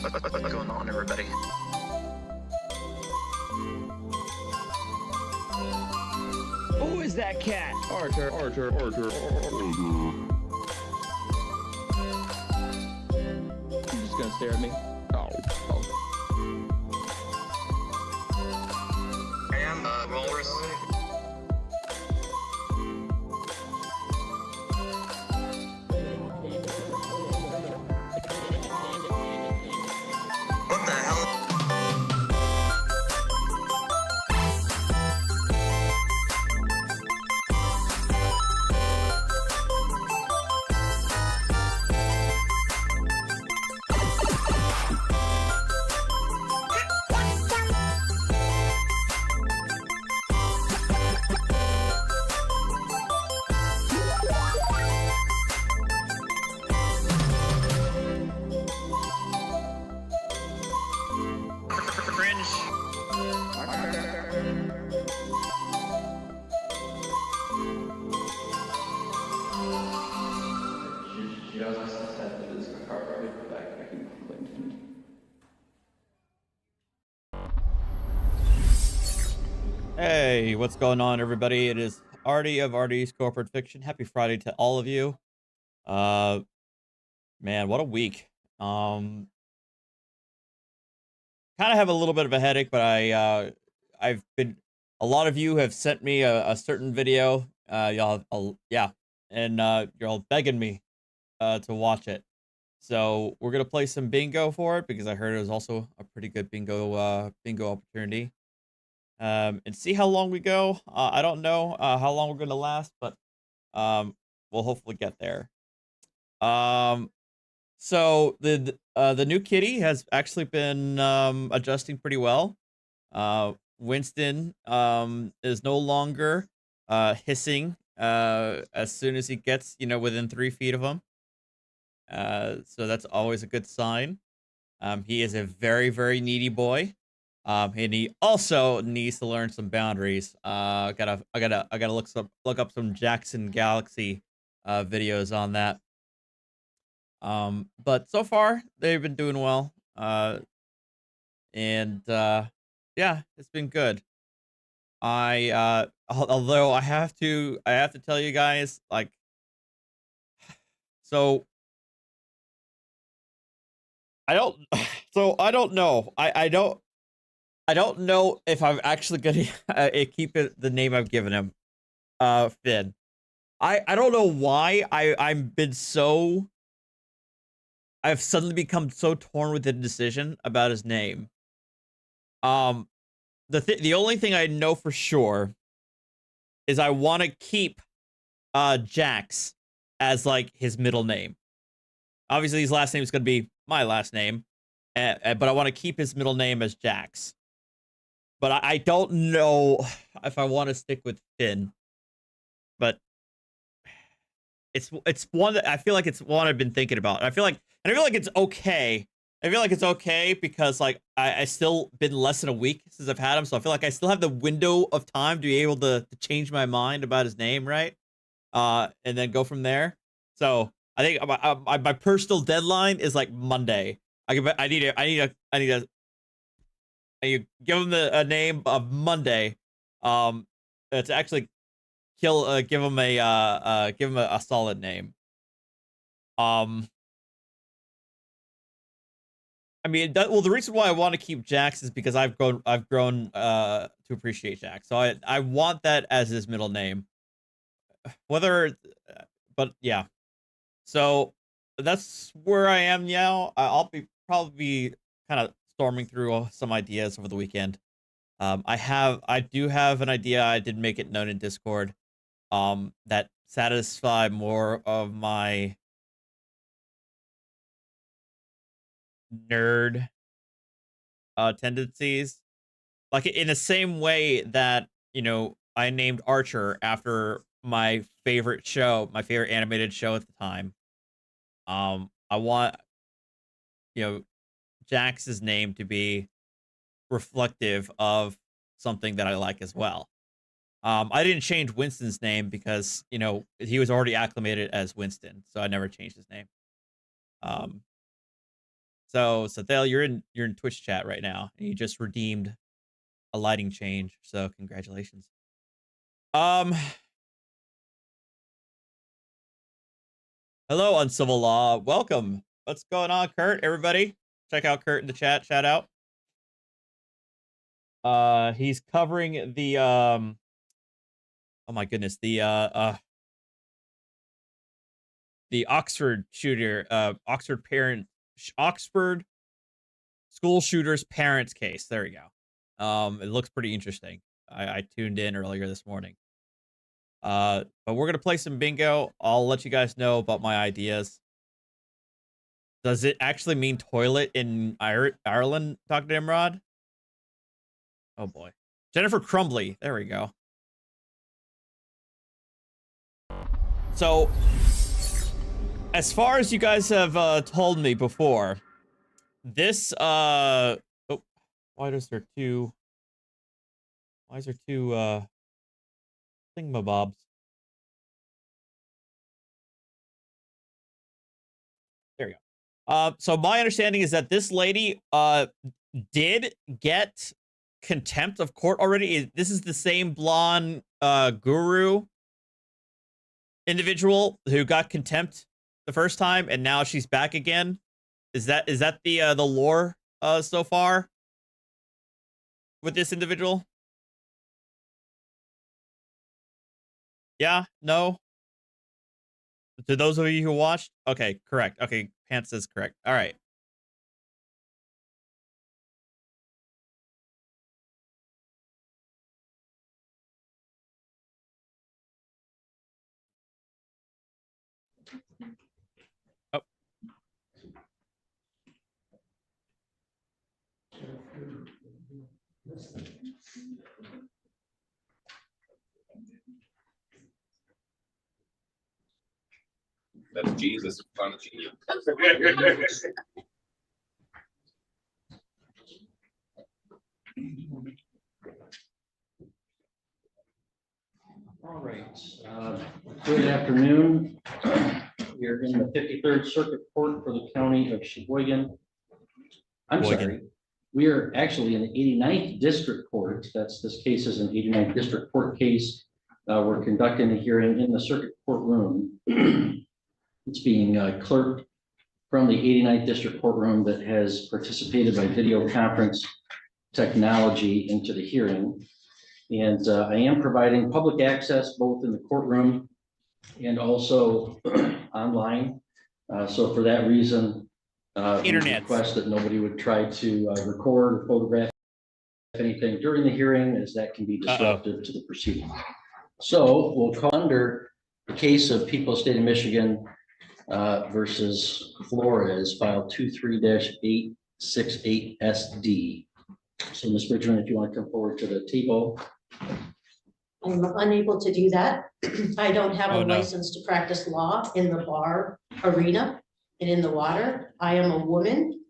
What's going on, everybody? Who is that cat? Archer. You're just gonna stare at me? Oh. I am walrus. What the hell? Hey, what's going on, everybody? It is Artie of Artie's Corporate Fiction. Happy Friday to all of you. Man, what a week. Kind of have a little bit of a headache, but I've been, a lot of you have sent me a certain video, y'all, yeah, and you're all begging me to watch it. So we're gonna play some bingo for it because I heard it was also a pretty good bingo opportunity. And see how long we go. I don't know how long we're gonna last, but we'll hopefully get there. So the new kitty has actually been adjusting pretty well. Winston is no longer hissing as soon as he gets, within 3 feet of him. So that's always a good sign. He is a very, very needy boy. And he also needs to learn some boundaries. I gotta look up some Jackson Galaxy videos on that. But so far they've been doing well. And yeah, it's been good. Although I have to tell you guys, like, so I don't know. I don't know if I'm actually gonna keep it the name I've given him, Finn. I don't know why I've suddenly become so torn with the decision about his name. The only thing I know for sure is I want to keep Jax as like his middle name. Obviously, his last name is gonna be my last name, but I want to keep his middle name as Jax. But I don't know if I want to stick with Finn. But it's one that I feel like it's one I've been thinking about. I feel like it's okay. I feel like it's okay because like I still been less than a week since I've had him, so I feel like I still have the window of time to be able to change my mind about his name, right? And then go from there. So I think my personal deadline is like Monday. I need to you give him a name of Monday, to actually give him a solid name. I mean, well, the reason why I want to keep Jax is because I've grown to appreciate Jax, so I want that as his middle name. But yeah, so that's where I am now. I'll probably be kind of storming through some ideas over the weekend. I do have an idea. I did make it known in Discord, that satisfy more of my nerd tendencies, like in the same way that I named Archer after my favorite animated show at the time. I want Jax's name to be reflective of something that I like as well. I didn't change Winston's name because, he was already acclimated as Winston, so I never changed his name. So Thale, you're in Twitch chat right now, and you just redeemed a lighting change. So congratulations. Hello, Uncivil Law. Welcome. What's going on, Kurt? Everybody, check out Kurt in the chat. Shout out. He's covering the oh my goodness, the Oxford shooter, Oxford school shooter's parents case. There we go. It looks pretty interesting. I tuned in earlier this morning. But we're gonna play some bingo. I'll let you guys know about my ideas. Does it actually mean toilet in Ireland, Dr. Nimrod? Oh boy. Jennifer Crumbly. There we go. So, as far as you guys have told me before, this oh, why is there two thingamabobs? There we go. So my understanding is that this lady did get contempt of court already. This is the same blonde guru individual who got contempt the first time, and now she's back again. Is that the lore so far with this individual? Yeah, no. To those of you who watched, okay, correct. Okay, Pants is correct. All right. Oh. That's Jesus in front of you. All right. Good afternoon. We're in the 53rd Circuit Court for the County of Sheboygan. I'm sorry. We are actually in the 89th District Court. This case is an 89th District Court case. We're conducting a hearing in the Circuit Courtroom. It's being clerked from the 89th District Courtroom that has participated by video conference technology into the hearing. And I am providing public access both in the courtroom and also online. So for that reason, we request that nobody would try to record or photograph anything during the hearing, as that can be disruptive to the proceeding. So we'll call under the case of People State of Michigan versus Flores, file 23-868SD. So Ms. Bridgman, if you want to come forward to the table. I'm unable to do that. I don't have a license to practice law in the bar arena and in the water. I am a woman.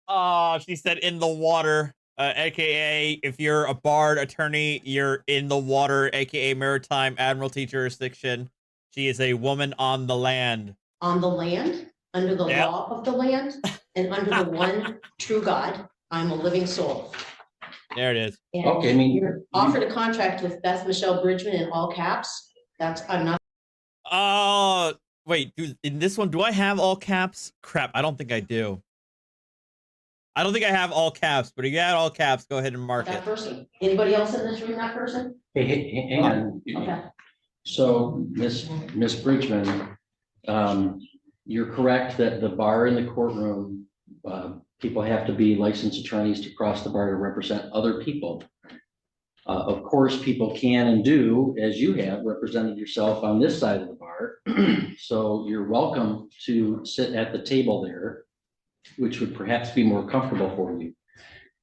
Oh, she said in the water, aka if you're a barred attorney, you're in the water, aka maritime admiralty jurisdiction. She is a woman on the land. On the land, under the law of the land, and under the one true God. I'm a living soul. There it is. And okay, I mean, you're offered a contract with Beth Michelle Bridgman in all caps. I'm not. Oh, wait, dude, in this one, do I have all caps? Crap, I don't think I do. I don't think I have all caps, but if you had all caps, go ahead and mark That it. person. Anybody else in this room, that person? Hey, hang on. Okay. So Miss Bridgman, you're correct that the bar in the courtroom, people have to be licensed attorneys to cross the bar to represent other people. Of course, people can and do, as you have, represented yourself on this side of the bar. So you're welcome to sit at the table there, which would perhaps be more comfortable for you.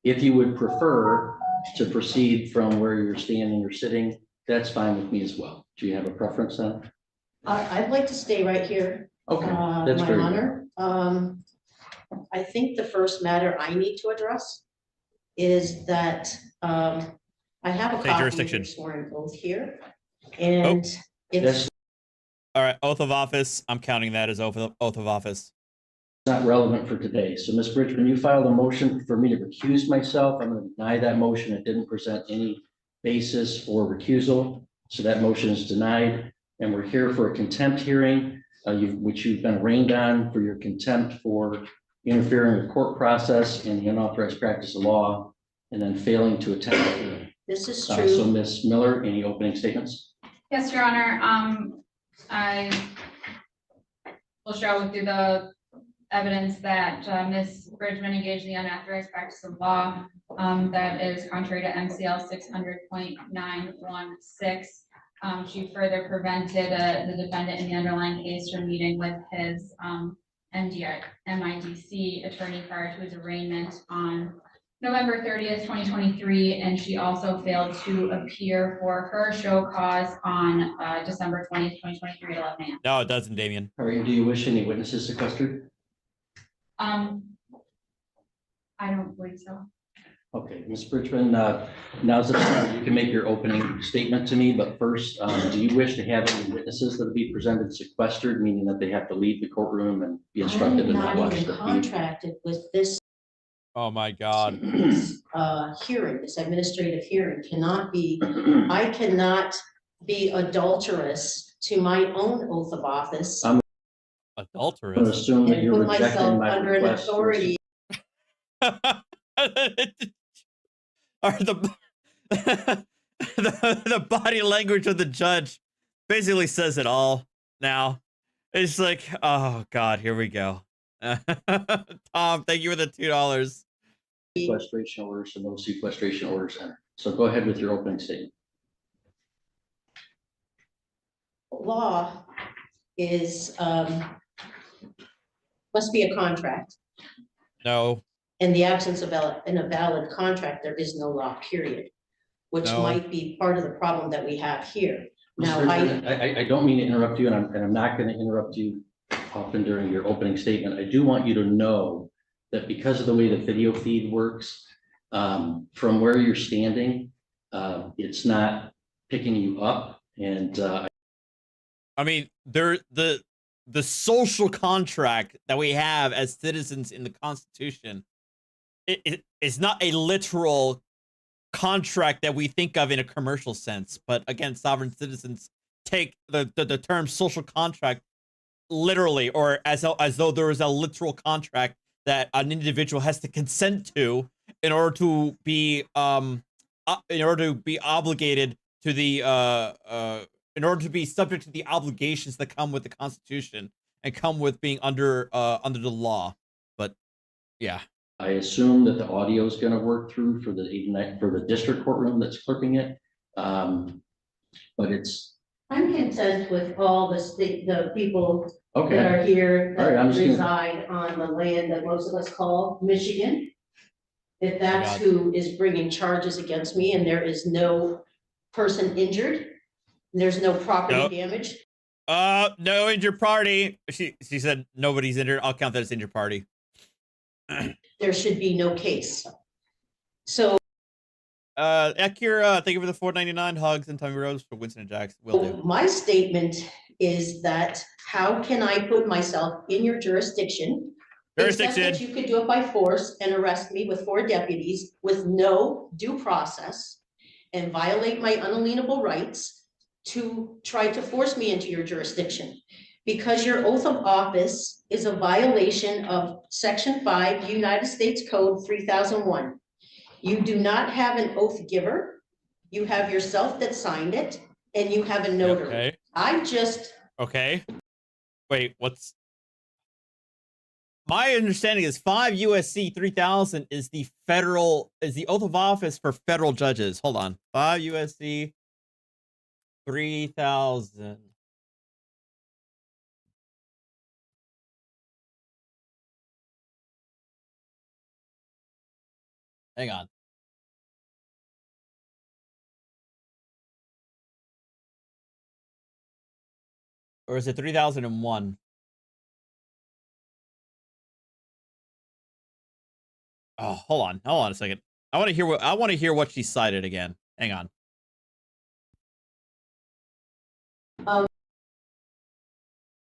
If you would prefer to proceed from where you're standing or sitting, that's fine with me as well. Do you have a preference then? I'd like to stay right here. Okay, that's my very honor. I think the first matter I need to address is that I have a copy of the sworn oath here, and it's all right. Oath of office. I'm counting that as oath of office. not relevant for today. So Ms. Bridgman, you filed a motion for me to recuse myself. I'm going to deny that motion. It didn't present any basis for recusal. So that motion is denied. And we're here for a contempt hearing, which you've been arraigned on for your contempt for interfering with court process and the unauthorized practice of law, and then failing to attend the hearing. This is So true. Ms. Miller, any opening statements? Yes, Your Honor. I will show through the evidence that Ms. Bridgman engaged in the unauthorized practice of law that is contrary to MCL 600.916. She further prevented the defendant in the underlying case from meeting with his MIDC attorney prior to his arraignment on November 30th, 2023, and she also failed to appear for her show cause on December 20th, 2023 at 11 a.m. No, it doesn't, Damien. All right, do you wish any witnesses sequestered? I don't believe so. Okay, Ms. Bridgman, now's the time you can make your opening statement to me, but first, do you wish to have any witnesses that will be presented sequestered, meaning that they have to leave the courtroom and be instructed to not I'm watch not the even feed? contracted with this Oh my God. hearing, this administrative hearing cannot be, I cannot be adulterous to my own oth of office I'm going to Adulterous. assume that and you're put rejecting myself my under an request. authority. Or the body language of the judge basically says it all now. It's like, oh God, here we go. Tom, thank you for the $2. Sequestration orders, so no sequestration orders entered. So go ahead with your opening statement. Law is, must be a contract. No. In the absence of in a valid contract, there is no law, period, which No. might be part of the problem that we have here. Now, Mr. President, I don't mean to interrupt you, and I'm not going to interrupt you often during your opening statement. I do want you to know that because of the way the video feed works, from where you're standing, it's not picking you up. And I mean, the social contract that we have as citizens in the Constitution, it is not a literal contract that we think of in a commercial sense. But again, sovereign citizens take the term social contract literally, or as though there is a literal contract that an individual has to consent to in order to be obligated to the in order to be subject to the obligations that come with the Constitution and come with being under the law. But yeah, I assume that the audio is going to work through for the district courtroom that's clerking it, but it's. I'm content with all the people Okay. that are here All right, that I'm just gonna- reside on the land that most of us call Michigan. If that's God. who is bringing charges against me and there is no person injured, there's no property Nope. damage. No injured party. She said nobody's injured. I'll count that as injured party. There should be no case. So Akira, thank you for the $4.99 hugs and Tommy Rose for Winston and Jax. Will do. my statement is that how can I put myself in your jurisdiction? Except that you could do it by force and arrest me with 4 deputies with no due process and violate my unalienable rights to try to force me into your jurisdiction. Because your oath of office is a violation of Section 5 United States Code 3001. You do not have an oath giver. You have yourself that signed it and you have a notary. Okay. I just, Okay. Wait, what's my understanding is 5 USC 3000 is the oath of office for federal judges. Hold on. 5 USC 3000. Hang on. Or is it 3001? Oh, hold on a second. I want to hear what she cited again. Hang on.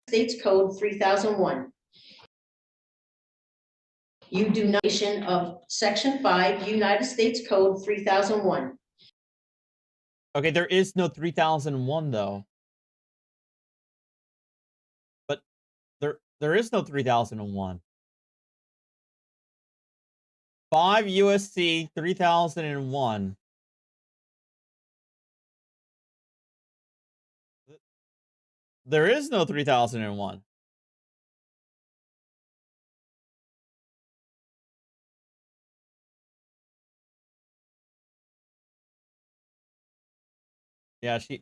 States Code 3001. You do not of Section 5, United States Code 3001. Okay, there is no 3001 though. But there is no 3001. 5 USC 3001. There is no 3001. Yeah, she's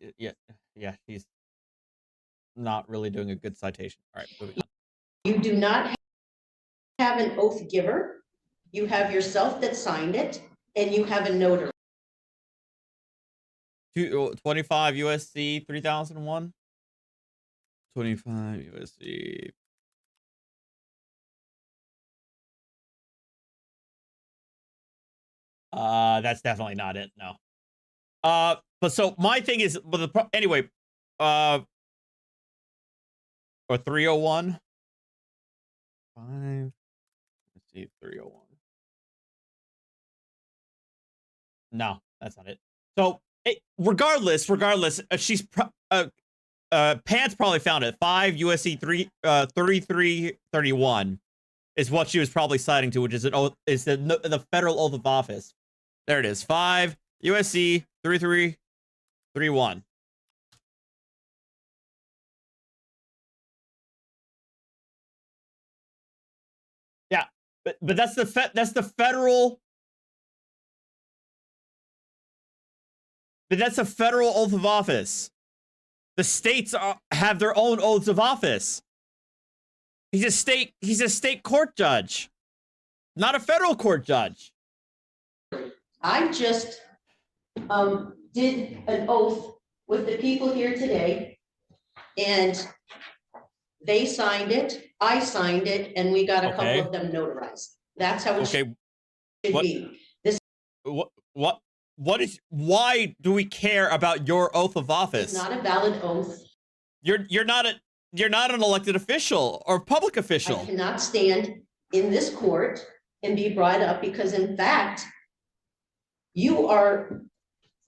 not really doing a good citation. All right, moving on. You do not have an oath giver. You have yourself that signed it, and you have a notary. 25 USC 3001. 25 USC. That's definitely not it. No. But so my thing is, but anyway, or 301. 5. Let's see, 301. No, that's not it. So regardless, she's Pants probably found it. 5 USC 3331 is what she was probably citing to, which is the federal oath of office. There it is. 5 USC 3331. Yeah, but that's the federal. But that's a federal oath of office. The states have their own oaths of office. He's a state court judge, not a federal court judge. I just did an oath with the people here today, and they signed it, I signed it, and we got a couple of them notarized. That's how it should be. Why do we care about your oath of office? It's not a valid oath. You're not an elected official or public official. I cannot stand in this court and be brought up because, in fact, you are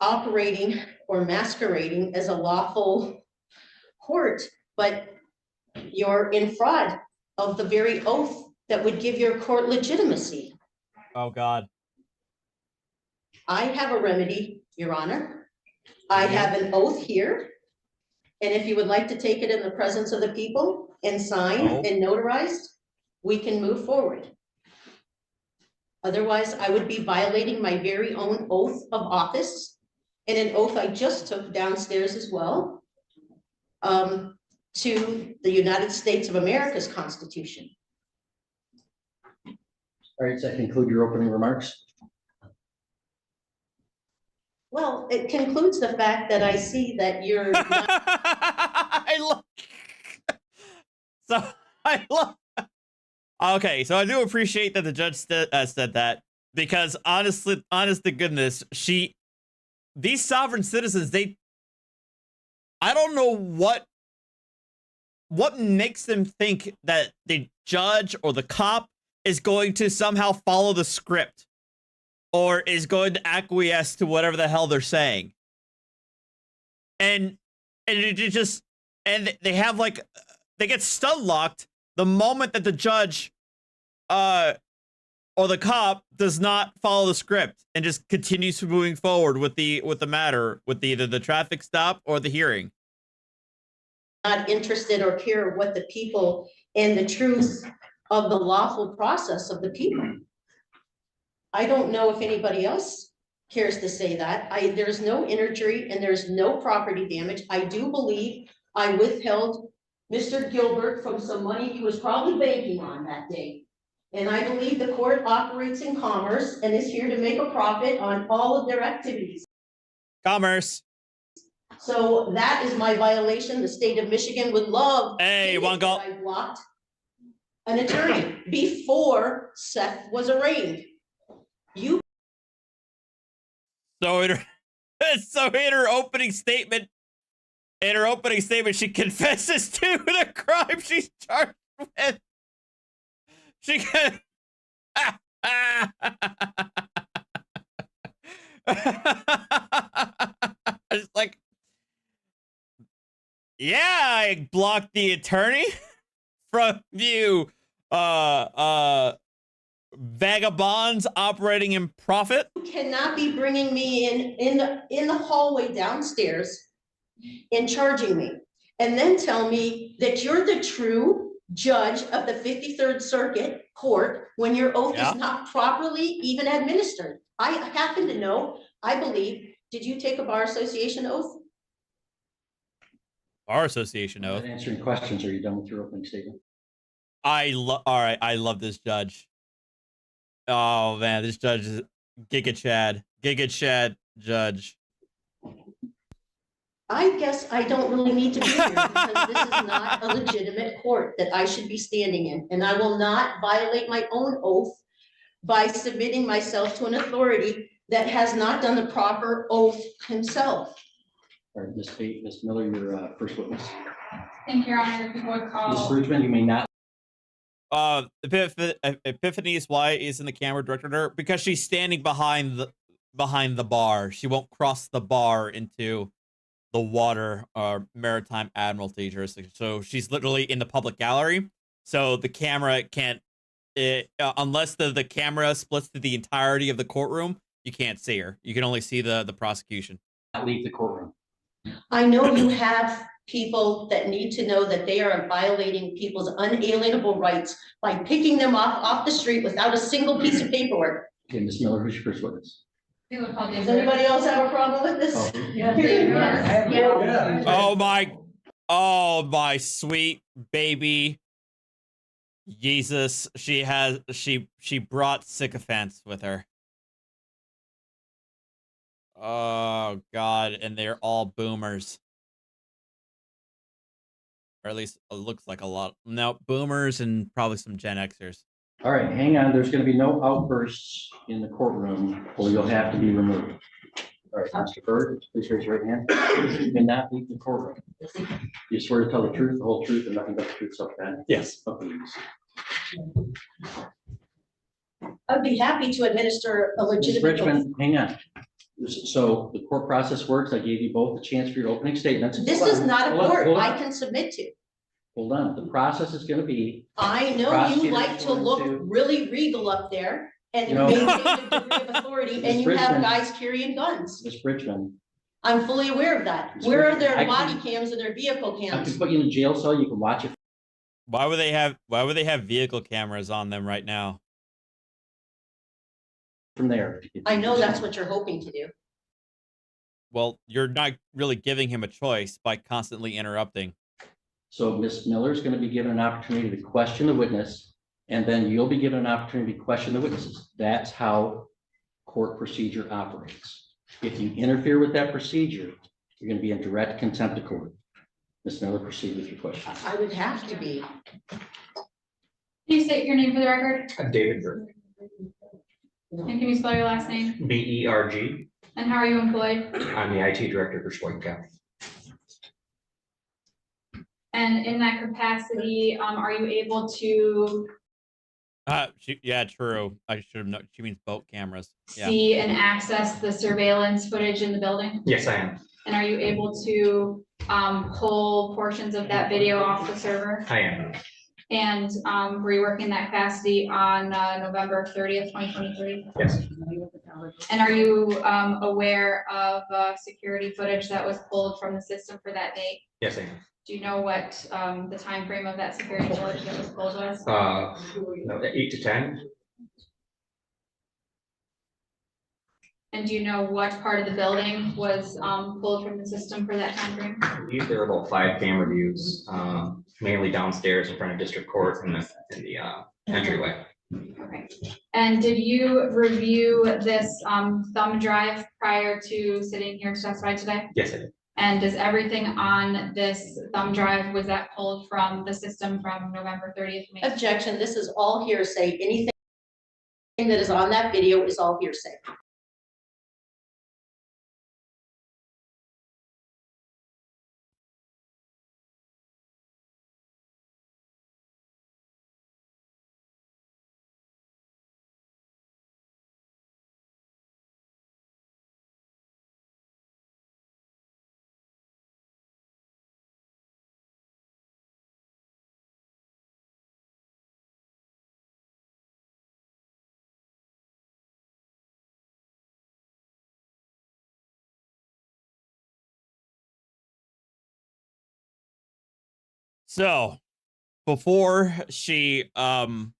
operating or masquerading as a lawful court, but you're in fraud of the very oath that would give your court legitimacy. Oh, God. I have a remedy, Your Honor. I have an oath here. And if you would like to take it in the presence of the people and sign and notarized, we can move forward. Otherwise, I would be violating my very own oath of office and an oath I just took downstairs as well to the United States of America's Constitution. All right, does that conclude your opening remarks? Well, it concludes the fact that I see that you're not Okay, so I do appreciate that the judge said that, because honest to goodness, these sovereign citizens, I don't know what makes them think that the judge or the cop is going to somehow follow the script or is going to acquiesce to whatever the hell they're saying. And they have they get stun locked the moment that the judge or the cop does not follow the script and just continues moving forward with the matter, with either the traffic stop or the hearing. not interested or care what the people and the truth of the lawful process of the people. I don't know if anybody else cares to say that. There's no injury and there's no property damage. I do believe I withheld Mr. Gilbert from some money he was probably banking on that day. And I believe the court operates in commerce and is here to make a profit on all of their activities. Commerce. So that is my violation. The state of Michigan would love. Hey, one goal. I blocked an attorney before Seth was arraigned. So in her opening statement, she confesses to the crime she's charged with. It's like, yeah, I blocked the attorney from you, vagabonds operating in profit. You cannot be bringing me in the hallway downstairs and charging me. And then tell me that you're the true judge of the 53rd Circuit Court when your oath Yeah. is not properly even administered. I happen to know, I believe, did you take a bar association oath? Bar association I'm oath. not answering questions. Are you done with your opening statement? All right, I love this judge. Oh man, this judge is Giga Chad judge. I guess I don't really need to be here because this is not a legitimate court that I should be standing in. And I will not violate my own oath by submitting myself to an authority that has not done the proper oath himself. All right, Ms. Miller, your first witness. Thank you, Your Honor. If you would Ms. call. Bridgman, you may not. Epiphany's why isn't the camera directed at her? Because she's standing behind the bar. She won't cross the bar into the water or maritime admiralty jurisdiction. So she's literally in the public gallery. So the camera can't, unless the camera splits to the entirety of the courtroom, you can't see her. You can only see the prosecution. Leave the courtroom. I know you have people that need to know that they are violating people's unalienable rights by picking them off the street without a single piece of paperwork. Okay, Ms. Miller, who's your first witness? If you would call Does David. anybody else have a problem with this? Oh. Yes. Oh my sweet baby Jesus. She brought sycophants with her. Oh God, and they're all boomers. Or at least it looks like a lot. No, boomers and probably some Gen Xers. All right, hang on. There's going to be no outbursts in the courtroom, or you'll have to be removed. All right, Mr. Bird, please raise your right hand. You may not leave the courtroom. You swear to tell the truth, the whole truth, and nothing but the truth, so bad? Yes. Okay. I'd be happy to administer a Ms. legitimate oath. Richmond, hang on. So the court process works. I gave you both a chance for your opening statements. This is not a Hold on, court hold on. I can submit to. Hold on. The process is going to be, I know you Prosecutor's like to going look to- really regal up there and You know- maintain a degree of authority, Ms. and you have Richmond. guys carrying guns. Ms. Richmond, I'm fully aware of that. Ms. Where are Richmond, their I body can- cams and their vehicle I cams? can put you in a jail cell. You can watch it Why would they have vehicle cameras on them right now? from there. I know that's what you're hoping to do. Well, you're not really giving him a choice by constantly interrupting. So Ms. Miller is going to be given an opportunity to question the witness, and then you'll be given an opportunity to question the witnesses. That's how court procedure operates. If you interfere with that procedure, you're going to be in direct contempt of court. Ms. Miller, proceed with your question. I would have to be. Can you state your name for the record? David Berg, And can you spell your last name? BERG. And how are you employed? I'm the IT director for Sheboygan County. And in that capacity, are you able to Yeah, true. I should have known. She means boat cameras. Yeah. see and access the surveillance footage in the building? Yes, I am. And are you able to pull portions of that video off the server? I am. And were you working that capacity on November 30th, 2023? Yes. And are you aware of security footage that was pulled from the system for that date? Yes, I am. Do you know what the time frame of that security footage that was pulled was? No, 8 to 10. And do you know what part of the building was pulled from the system for that time frame? I believe there were about 5 camera views, mainly downstairs in front of district court in the entryway. Okay. And did you review this thumb drive prior to sitting here to testify today? Yes, I did. And does everything on this thumb drive, was that pulled from the system from November 30th? Objection, this is all hearsay. Anything that is on that video is all hearsay. So before she objected,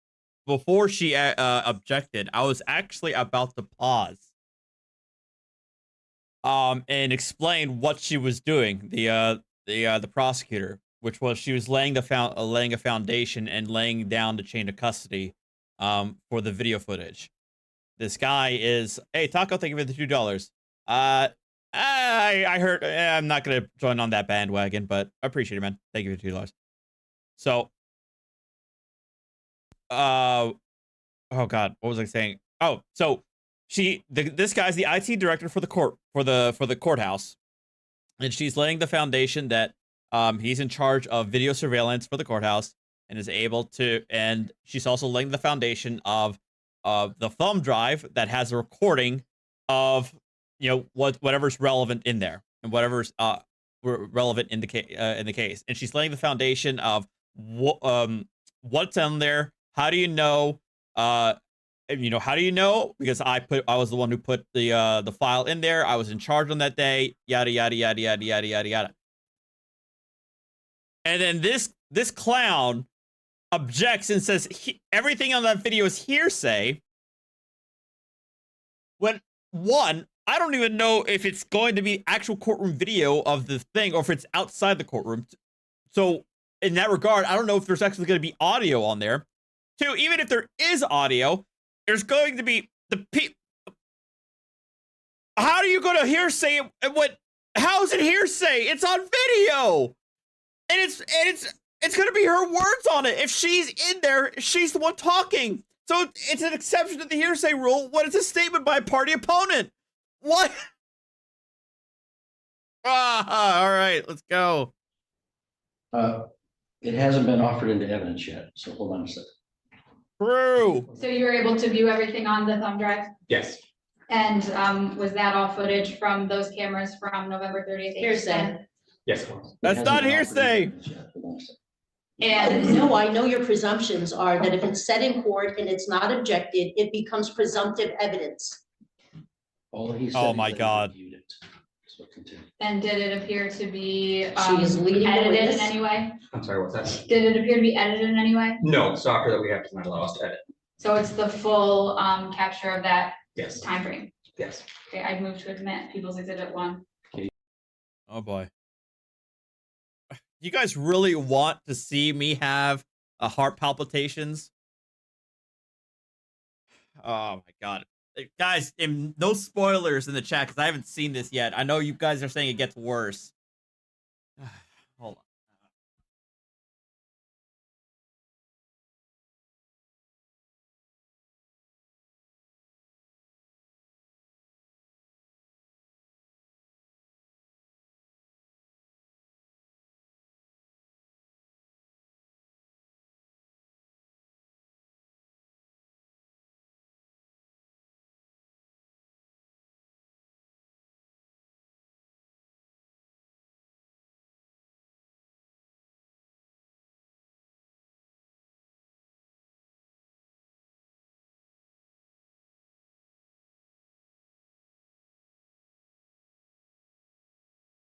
I was actually about to pause and explain what she was doing, the prosecutor, which was she was laying a foundation and laying down the chain of custody for the video footage. This guy is, hey, Taco, thank you for the $2. I heard, I'm not gonna join on that bandwagon, but I appreciate it, man. Thank you for $2. So, oh God, what was I saying? Oh, so this guy's the IT director for the courthouse, and she's laying the foundation that he's in charge of video surveillance for the courthouse and is able to, and she's also laying the foundation of the thumb drive that has a recording of whatever's relevant in there and whatever's relevant in the case, and she's laying the foundation of what's on there. How do you know? How do you know? Because I was the one who put the file in there. I was in charge on that day. Yada yada yada yada yada yada yada. And then this clown objects and says everything on that video is hearsay. When one, I don't even know if it's going to be actual courtroom video of the thing or if it's outside the courtroom. So in that regard, I don't know if there's actually going to be audio on there. Two, even if there is audio, there's going to be how do you go to hearsay? How is it hearsay? It's on video, and it's going to be her words on it. If she's in there, she's the one talking. So it's an exception to the hearsay rule when it's a statement by a party opponent. What? All right, let's go. It hasn't been offered into evidence yet, so hold on a second. True. So you were able to view everything on the thumb drive? Yes. And was that all footage from those cameras from November 30th? Hearsay. Yes, it was. That's It not hasn't been offered into hearsay. evidence yet. Hold on a second. And No, I know your presumptions are that if it's said in court and it's not objected, it becomes presumptive evidence. All he said Oh is my that he God. reviewed it. So continue. and did it appear to be She is leading the edited in witness. any way? I'm sorry, what's that? Did it appear to be edited in any way? No, software that we have does not allow us to edit. So it's the full capture of that Yes, time frame. yes. Okay, I'd move to admit People's Exhibit 1. Oh boy. You guys really want to see me have heart palpitations? Oh my God. Guys, no spoilers in the chat because I haven't seen this yet. I know you guys are saying it gets worse. Hold on.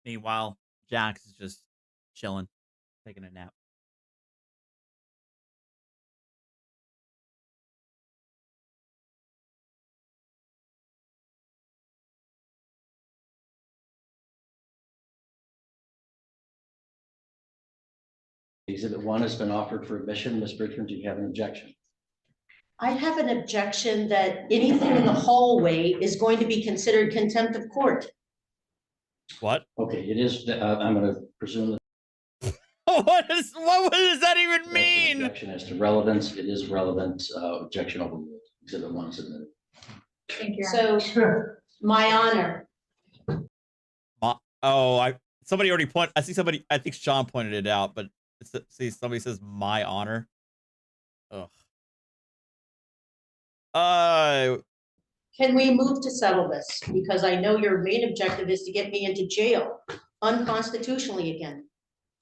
Meanwhile, Jax is just chilling, taking a nap. Exhibit 1 has been offered for admission. Ms. Bridgman, do you have an objection? I have an objection that anything in the hallway is going to be considered contempt of court. What? Okay, it is, I'm going to presume that What does that even that's an mean? objection as to relevance. It is relevant. Objection overruled. Exhibit 1 is admitted. Thank you. So, my honor, Somebody already I think Sean pointed it out, but somebody says my honor. Ugh. can we move to settle this? Because I know your main objective is to get me into jail unconstitutionally again.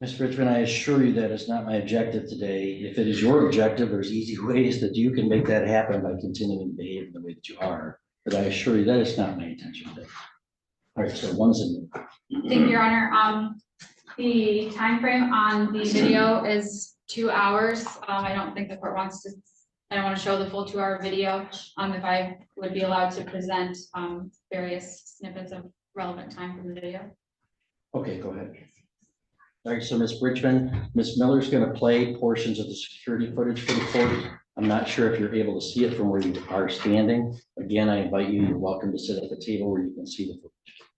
Ms. Bridgman, I assure you that is not my objective today. If it is your objective, there's easy ways that you can make that happen by continuing to behave the way that you are. But I assure you that is not my intention today. All right, so one's in. Thank you, Your Honor. The time frame on the video is 2 hours. I don't think the court wants to, I don't want to show the full 2-hour video. If I would be allowed to present, various snippets of relevant time from the video. Okay, go ahead. All right, so Ms. Bridgman, Ms. Miller's gonna play portions of the security footage for the court. I'm not sure if you're able to see it from where you are standing. Again, I invite you, you're welcome to sit at the table where you can see the footage.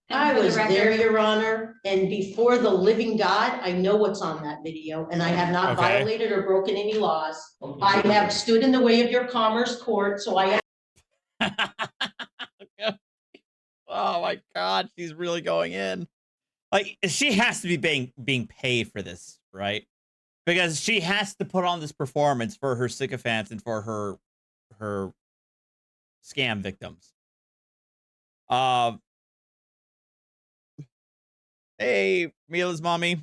I was there, Your Honor, and before the living God, I know what's on that video, and I have not Okay. violated or broken any laws. I have stood in the way of your commerce court, so I Oh my God, she's really going in. Like, she has to be being paid for this, right? Because she has to put on this performance for her sycophants and for her scam victims. Hey, Mila's mommy.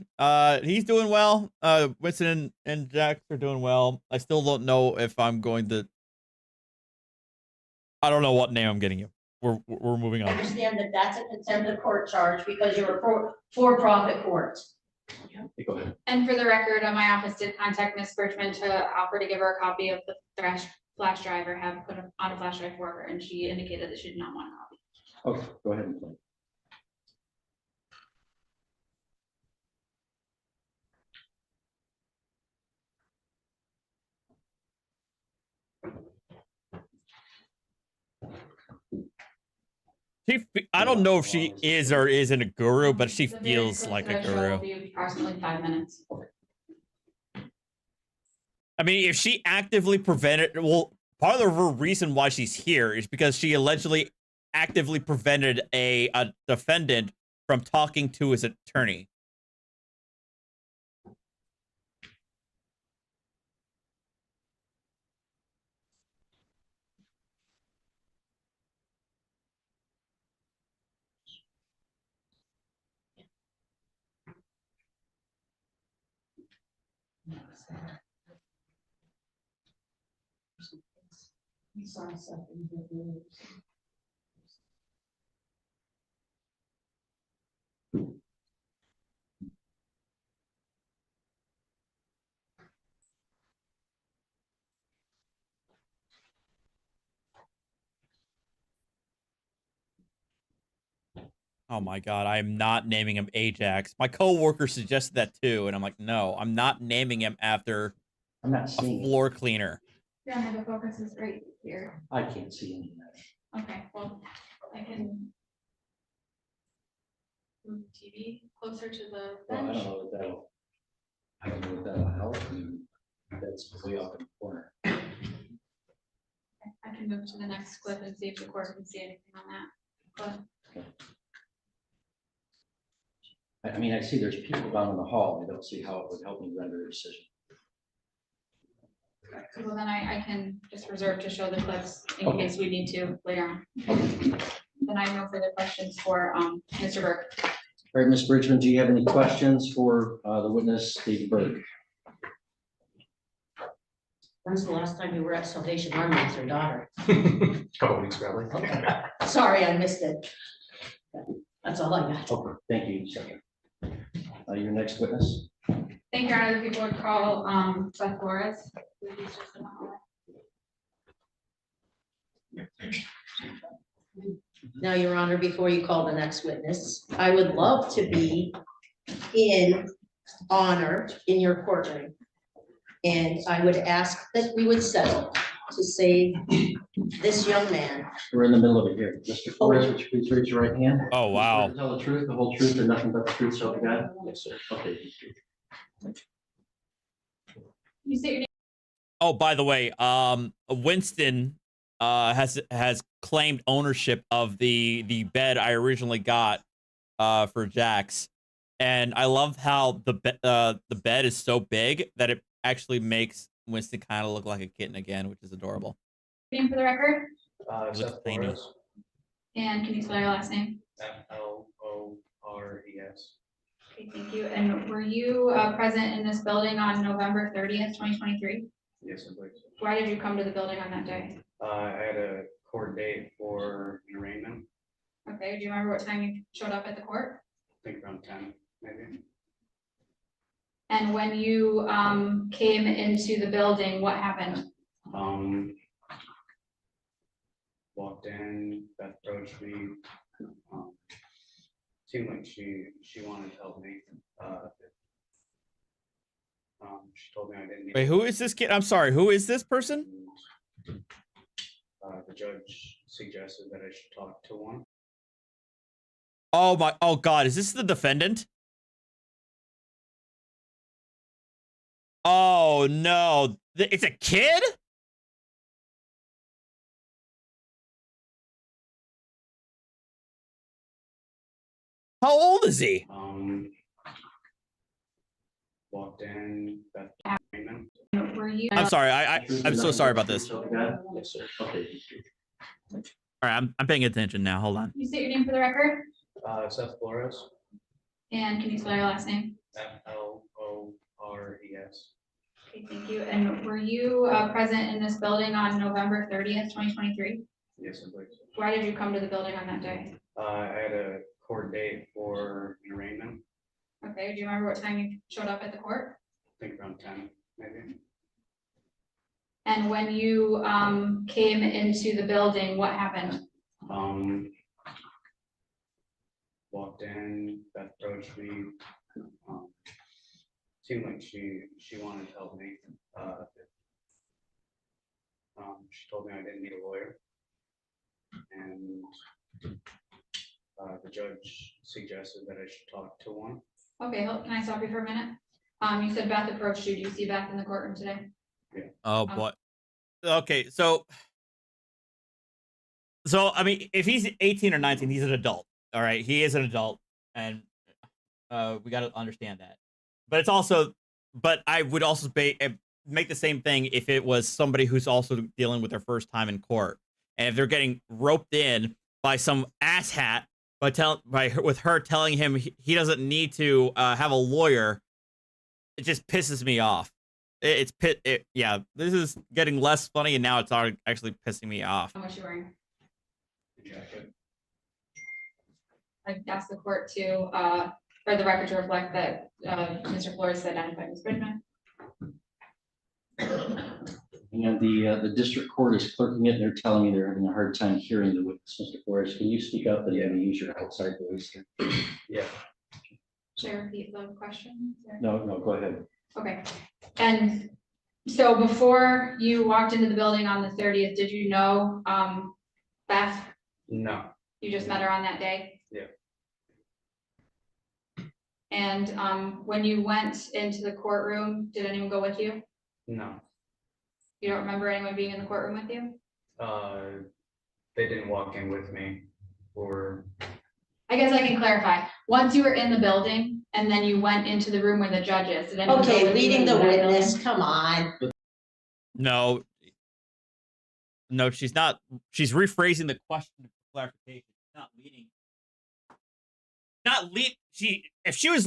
He's doing well. Winston and Jax are doing well. I still don't know if I'm going to. I don't know what name I'm getting you. We're moving on. understand that that's a contempt of court charge because you're a for-profit court. Okay, go ahead. And for the record, my office did contact Ms. Bridgman to offer to give her a copy of the flash drive or have put on a flash drive for her, and she indicated that she did not want a copy. Okay, go ahead and play. I don't know if she is or isn't a guru, but she The very feels clip like that a I showed guru. will be approximately 5 minutes. I mean, if she actively prevented, well, part of her reason why she's here is because she allegedly actively prevented a defendant from talking to his attorney. Oh my God, I am not naming him Ajax. My coworker suggested that too, and I'm like, no, I'm not naming him after I'm not a seeing it. floor cleaner. Yeah, the focus is right here. I can't see any of that. Okay, well, I can move the TV closer to the Well, bench. I don't know if that'll help. I mean, that's way off in the corner. I can move to the next clip and see if the court can see anything on that. But I mean, I see there's people down in the hall. I don't see how it would help me render a decision. well, then I can just reserve to show the clips in Okay. case we need to later on. Then I have no further questions for Mr. Burke. All right, Ms. Bridgman, do you have any questions for the witness, David Berg? When's the last time you were at Salvation Army with your daughter? Couple weeks probably. Okay. Sorry, I missed it. That's all I got. Okay, thank you. Second. Your next witness? Thank you, Your Honor. The people would call Seth Flores. He's just in the hallway. Now, Your Honor, before you call the next witness, I would love to be in honor in your courtroom. And I would ask that we would settle to save this young man. We're in the middle of it here. Mr. Flores, would you please raise your right hand? Oh, wow. Tell the truth, the whole truth, and nothing but the truth, so help you God? Yes, sir. Okay. You say your name? Oh, by the way, Winston has claimed ownership of the bed I originally got for Jax, and I love how the bed is so big that it actually makes Winston kind of look like a kitten again, which is adorable. Name for the record, Seth Flores. and can you spell your last name? Flores. Okay, thank you. And were you present in this building on November 30th, 2023? Yes, I believe so. Why did you come to the building on that day? I had a court date for an arraignment, Okay, do you remember what time you showed up at the court? I think around 10, maybe. And when you came into the building, what happened? Walked in, Beth approached me. Seemed like she wanted to help me. She told me I didn't need. Wait, who is this kid? I'm sorry, who is this person? The judge suggested that I should talk to one. Oh God, is this the defendant? Oh no, it's a kid? How old is he? Walked in, Beth arraignment. Were you? I'm sorry, I'm so sorry about this. All Yes, sir. Okay. right, I'm paying attention now. Hold on. Can you state your name for the record? Seth Flores, And can you spell your last name? FLORES. Okay, thank you. And were you present in this building on November 30th, 2023? Yes, I believe so. Why did you come to the building on that day? I had a court date for an arraignment, Okay, do you remember what time you showed up at the court? I think around 10, maybe. And when you came into the building, what happened? Walked in, Beth approached me. Seemed like she wanted to help me. She told me I didn't need a lawyer. And the judge suggested that I should talk to one. Okay, can I stop you for a minute? You said Beth approached you. Do you see Beth in the courtroom today? Oh boy. Okay, so I mean, if he's 18 or 19, he's an adult. All right, he is an adult, and we got to understand that. But it's also, but I would also make the same thing if it was somebody who's also dealing with their first time in court, and if they're getting roped in by some asshat with her telling him he doesn't need to have a lawyer. It just pisses me off. Yeah, this is getting less funny, and now it's actually pissing me off. How much you wearing? Jacket. I asked the court to, for the record to reflect that Mr. Flores identified as Bridgman. And the district court is clerking it. They're telling me they're having a hard time hearing the witness. Mr. Flores, can you speak up and use your outside voice? Yeah. Should I repeat the question? No, go ahead. Okay. And so before you walked into the building on the 30th, did you know Beth? No. You just met her on that day? Yeah. And when you went into the courtroom, did anyone go with you? No. You don't remember anyone being in the courtroom with you? They didn't walk in with me, or I guess I can clarify. Once you were in the building and then you went into the room where the judge is, did anyone go Okay, with you leading into the that witness, building? come on. No, she's not. She's rephrasing the question for clarification. She's not leading. Not lead. If she was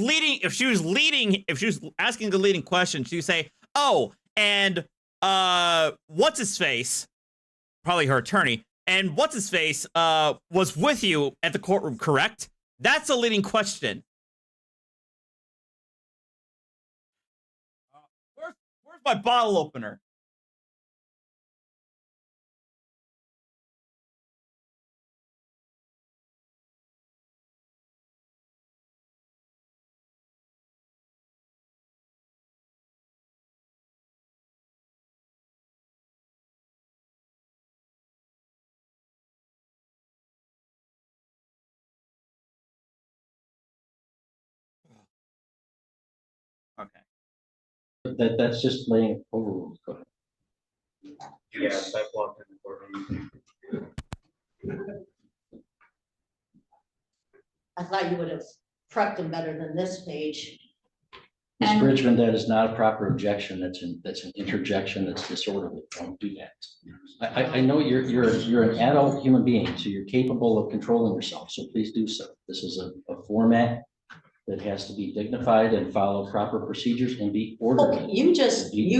asking the leading question, she would say, "Oh, and what's his face?" Probably her attorney. And what's his face was with you at the courtroom, correct? That's a leading question. Where's my bottle opener? Okay. That's just laying overruled. Go ahead. yes, I walked in the courtroom. I thought you would have prepped them better than this page. Ms. And- Bridgman, that is not a proper objection. That's an interjection. That's disorderly. Don't do that. I know you're an adult human being, so you're capable of controlling yourself. So please do so. This is a format that has to be dignified and follow proper procedures and be orderly. Okay, you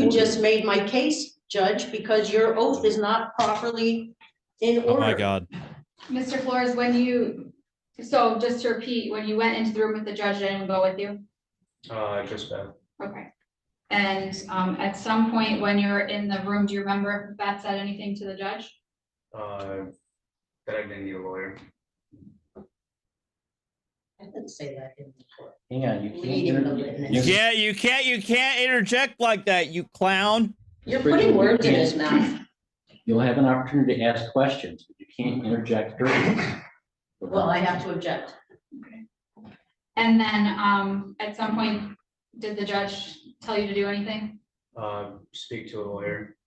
just made my case, Judge, because your oath is not properly in order. Oh my God. Mr. Flores, so just to repeat, when you went into the room with the judge, did anyone go with you? Just Beth. Okay. And at some point when you were in the room, do you remember if Beth said anything to the judge? That I didn't need a lawyer. I didn't say that in the court. Hang on, you Leading the can't. witness. Yeah, you can't interject like that, you clown. You're putting words in his mouth. You'll have an opportunity to ask questions, but you can't interject. Well, I have to object. And then at some point, did the judge tell you to do anything? Speak to a lawyer.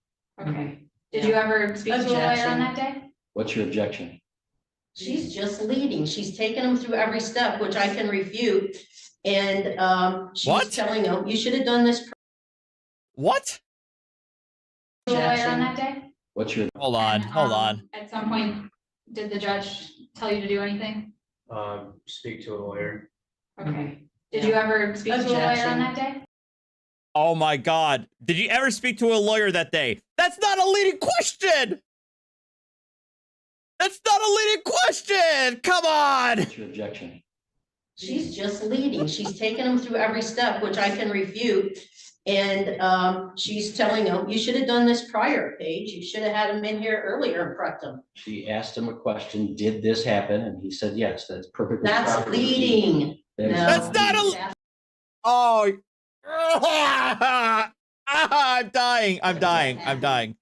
Okay. Did you ever speak to a lawyer on that day? What's your objection? She's just leading. She's taken him through every step, which I can refute. And What? she's telling him, you should have done this. What? To a lawyer on that day? What's your, Hold on, And, hold on. At some point, did the judge tell you to do anything? Speak to a lawyer. Okay. Did you ever speak to a lawyer Objection. on that day? Oh my God. Did you ever speak to a lawyer that day? That's not a leading question. That's not a leading question. Come on. what's your objection? She's just leading. She's taken him through every step, which I can refute. And she's telling him, you should have done this prior, Paige. You should have had him in here earlier and prepped him. She asked him a question, did this happen? And he said, yes, that's perfectly. That's proper. leading. That is No. That's not a. Oh. I'm dying. I'm dying. I'm dying.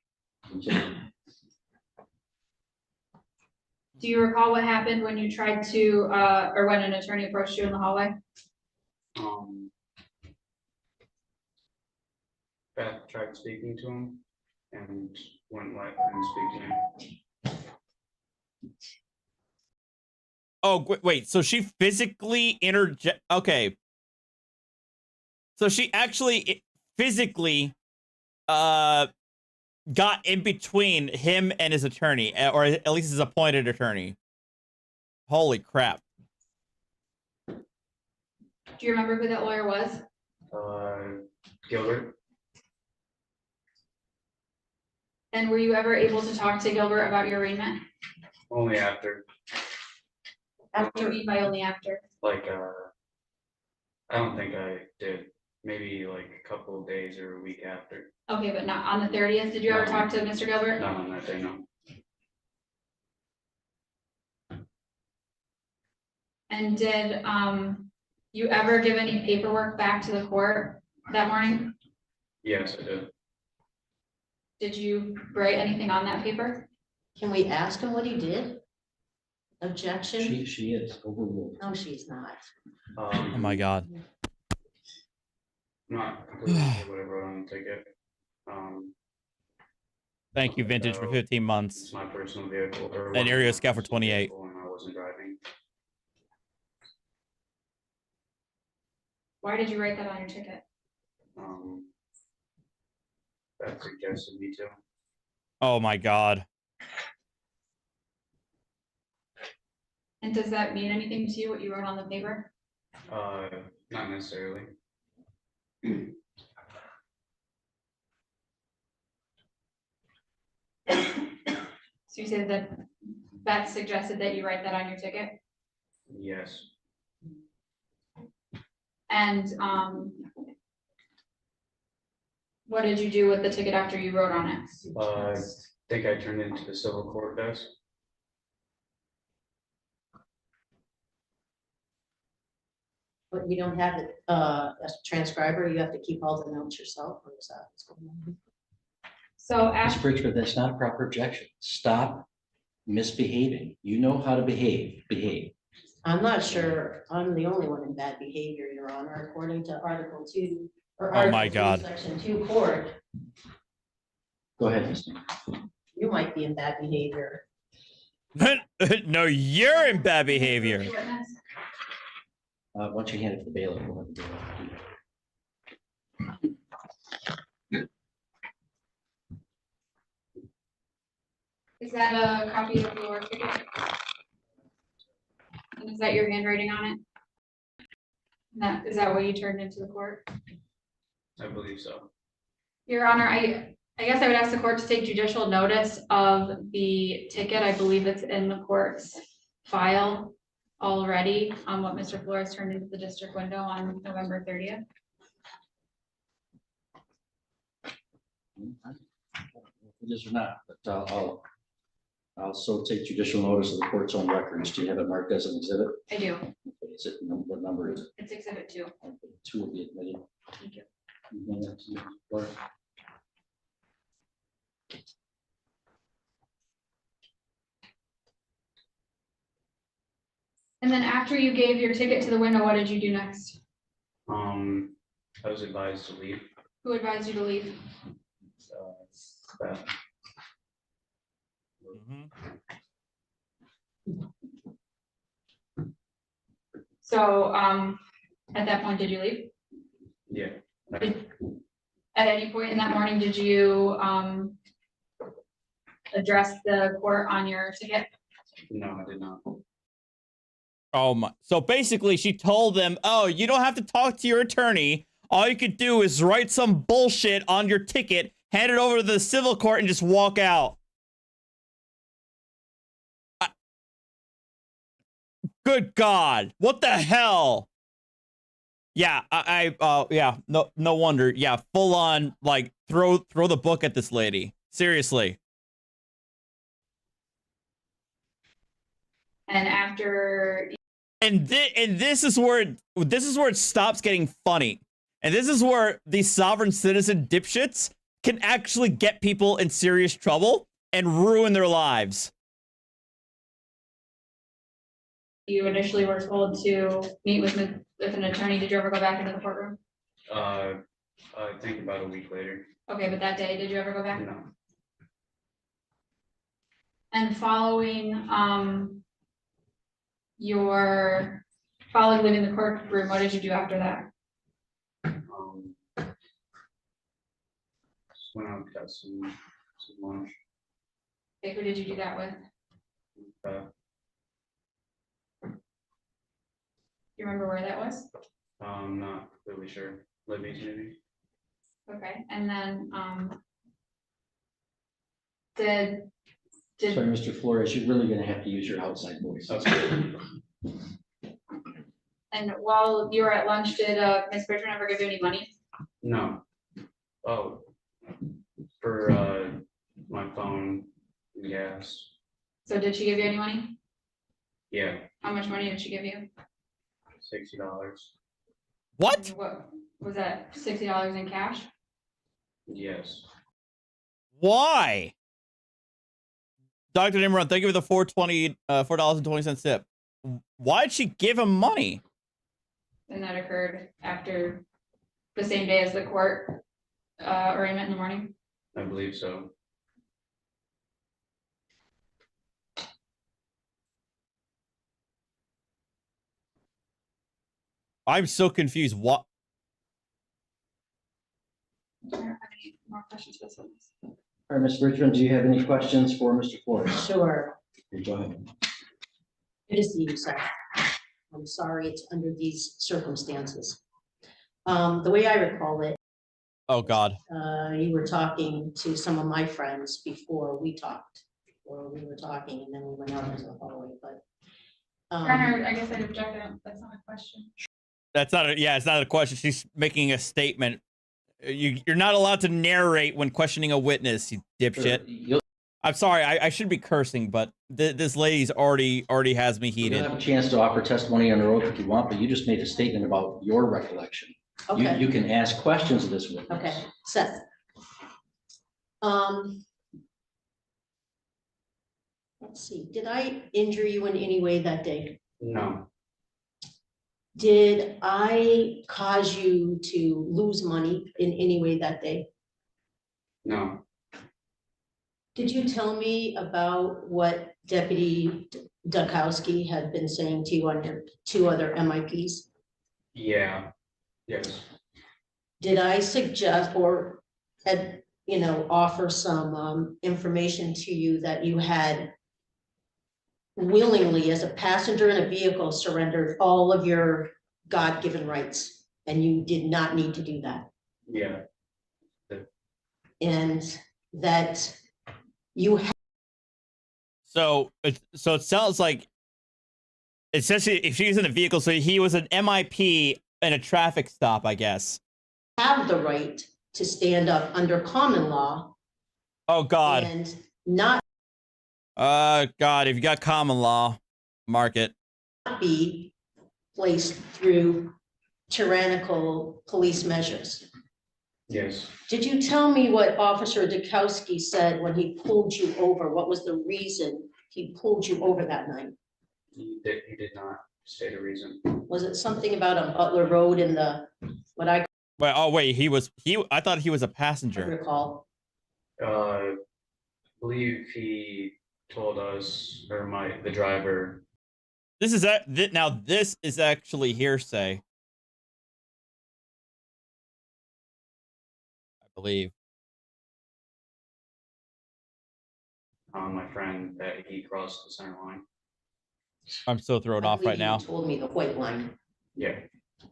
Do you recall what happened when you tried to, or when an attorney approached you in the hallway? Beth tried speaking to him and wouldn't let him speak to me. Oh, wait. So she physically interject. Okay. So she actually physically got in between him and his attorney, or at least his appointed attorney. Holy crap. Do you remember who that lawyer was? Gilbert. And were you ever able to talk to Gilbert about your arraignment? Only after, What do you mean by only after? like, I don't think I did. Maybe like a couple of days or a week after. Okay, but not on the 30th. Did you ever No. talk to Mr. Gilbert? Not on that day, no. And did you ever give any paperwork back to the court that morning? Yes, I did. Did you write anything on that paper? Can we ask him what he did? Objection? She is overruled. No, she's not. Oh my God. I'm not completely sure what I wrote on the ticket. Thank you, Vintage, for 15 months. It's my personal vehicle. Or And Area my Scout for personal 28. vehicle, and I wasn't driving. Why did you write that on your ticket? That suggested me to. Oh my God. And does that mean anything to you, what you wrote on the paper? Not necessarily. So you said that Beth suggested that you write that on your ticket? Yes. And what did you do with the ticket after you wrote on it? I think I turned it into the civil court desk. But you don't have a transcriber, you have to keep all the notes yourself, or is that what's going on? So Ms. after, Bridgman, that's not a proper objection. Stop misbehaving. You know how to behave. I'm not sure I'm the only one in bad behavior, Your Honor, according to Article 2. Or Oh my Article 2, God. Section 2 court, Go ahead, Mr. you might be in bad behavior. No, you're in bad behavior. witness, Why don't you hand it to the bailiff? We'll have the bailiff do that. is that a copy of your ticket? And is that your handwriting on it? Is that what you turned into the court? I believe so. Your Honor, I guess I would ask the court to take judicial notice of the ticket. I believe it's in the court's file already on what Mr. Flores turned into the district window on November 30th. It is or not, but I'll also take judicial notice of the court's own records. Do you have it marked as an exhibit? I do. Is it, what number is it? It's exhibit 2. Okay, 2 will be admitted. Thank you. Or- And then after you gave your ticket to the window, what did you do next? I was advised to leave. Who advised you to leave? That So, at that point, did you leave? yeah. At any point in that morning, did you, address the court on your ticket? No, I did not. Oh my. So basically she told them, oh, you don't have to talk to your attorney. All you could do is write some bullshit on your ticket, hand it over to the civil court, and just walk out. Good God. What the hell? Yeah, yeah, no wonder. Yeah, full on, like, throw the book at this lady. Seriously. And after, And this is where it stops getting funny. And this is where these sovereign citizen dipshits can actually get people in serious trouble and ruin their lives. you initially were told to meet with an attorney, did you ever go back into the courtroom? I think about a week later. Okay, but that day, did you ever go back? No. And following following leaving the courtroom, what did you do after that? Just went out and got some lunch. Okay, who did you do that with? Do you remember where that was? Not really sure. Libby's maybe. Okay, and then did Sorry, Mr. Flores, you're really gonna have to use your outside voice. and while you were at lunch, did Ms. Bridgman ever give you any money? No. Oh, for my phone, and gas. So did she give you any money? Yeah, How much money did she give you? $60. What? And what was that? $60 in cash? Yes. Why? Dr. Nimrod, thank you for the $4.20 tip. Why'd she give him money? And that occurred after the same day as the court arraignment in the morning? I believe so. I'm so confused. What? I don't have any more questions for this witness. All right, Ms. Richmond, do you have any questions for Mr. Flores? Sure. Okay, go ahead. Good to see you, sir. I'm sorry it's under these circumstances. The way I recall it, Oh God. you were talking to some of my friends before we talked, or we were talking and then we went out into the hallway, but. Your Honor, I guess I'd object. That's not a question. That's not a, yeah, it's not a question. She's making a statement. You're not allowed to narrate when questioning a witness, you dipshit. I'm sorry, I should be cursing, but this lady's already has me You'll heated. have a chance to offer testimony under oath if you want, but you just made a statement about your recollection. Okay. You can ask questions of this witness. Okay, Seth. Let's see, did I injure you in any way that day? No. Did I cause you to lose money in any way that day? No. Did you tell me about what Deputy Dukowski had been saying to you on your 2 other MIPs? Yeah. Yes. Did I suggest or had, offer some information to you that you had willingly, as a passenger in a vehicle, surrendered all of your God-given rights, and you did not need to do that? Yeah. And that you So it sounds like essentially if she's in a vehicle, so he was an MIP in a traffic stop, I guess. have the right to stand up under common law Oh God. and not God, if you got common law, mark it. be placed through tyrannical police measures. Yes, Did you tell me what Officer Dukowski said when he pulled you over? What was the reason he pulled you over that night? he did not state a reason. Was it something about on Butler Road in the, what I Wait, oh wait, I thought he was a passenger. recall? Believe he told us, or the driver, This is now this is actually hearsay. I believe. my friend, that he crossed the center line. I'm so thrown I off believe right you now. told me the white line, Yeah,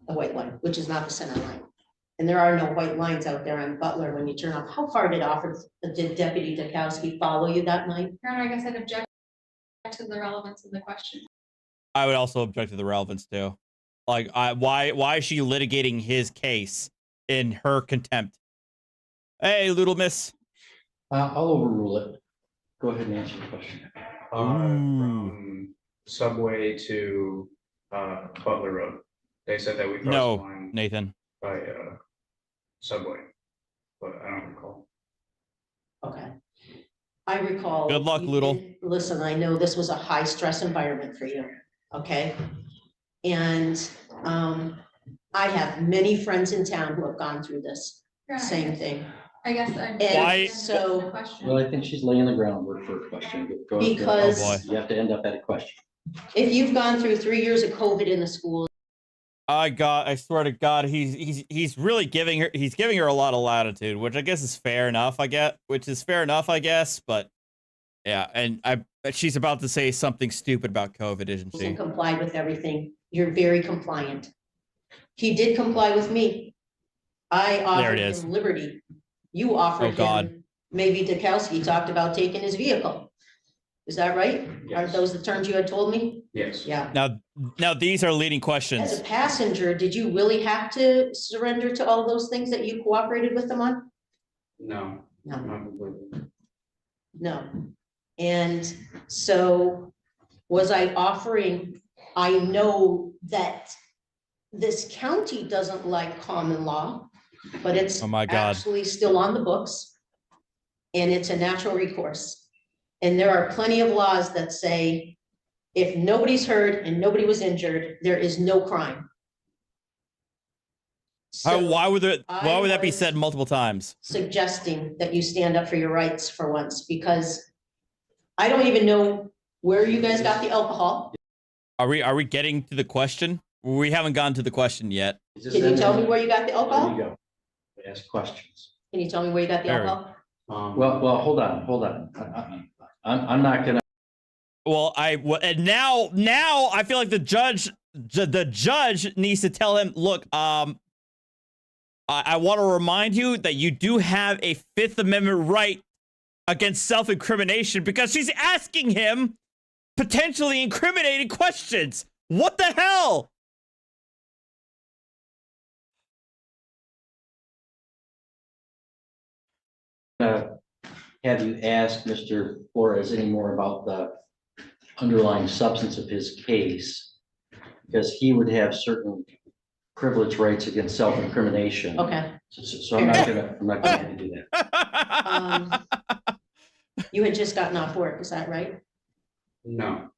the white line, which is not the center line. And there are no white lines out there on Butler when you turn off. How far did Deputy Dukowski follow you that night? Your Honor, I guess I'd object to the relevance of the question. I would also object to the relevance too. Like, why is she litigating his case in her contempt? Hey, little miss. I'll overrule it. Go ahead and answer the question. from Subway to Butler Road. They said that we crossed the No, line Nathan. by Subway, but I don't recall. Okay. I recall. Good luck, you Loodle. did- Listen, I know this was a high stress environment for you, okay? And I have many friends in town who have gone through this, Your Honor, same thing. I guess I'd. And Why- so- The question. Well, I think she's laying the groundwork for a question. Go ahead. Because- Oh, boy. You have to end up at a question. If you've gone through 3 years of COVID in the school, I swear to God, he's really giving her a lot of latitude, which I guess is fair enough. I guess, but yeah, and she's about to say something stupid about COVID, isn't she? and complied with everything, you're very compliant. He did comply with me. I There offered it is. him liberty. You Oh, offered God. him, maybe Dukowski talked about taking his vehicle. Is that right? Are Yes. those the terms you had told me? Yes. Yeah. Now these are leading As questions. a passenger, did you really have to surrender to all those things that you cooperated with them on? No, No. not completely. No. And so was I offering, I know that this county doesn't like common law, but it's Oh my God. actually still on the books. And it's a natural recourse. And there are plenty of laws that say if nobody's hurt and nobody was injured, there is no crime. So Why would that be was- said multiple times? suggesting that you stand up for your rights for once, because I don't even know where you guys got the alcohol. Are we getting to the question? We haven't gotten to the question yet. Is this Can you ending? tell me where you got the There alcohol? you go. Ask questions. Can you tell me where you got the There we- alcohol? Well, hold on. I'm not gonna, And now I feel like the judge needs to tell him, look, I want to remind you that you do have a Fifth Amendment right against self-incrimination, because she's asking him potentially incriminating questions. What the hell? have you asked Mr. Flores any more about the underlying substance of his case? Because he would have certain privilege rights against self-incrimination. Okay, So I'm not gonna do that. you had just gotten off work, is that right? No,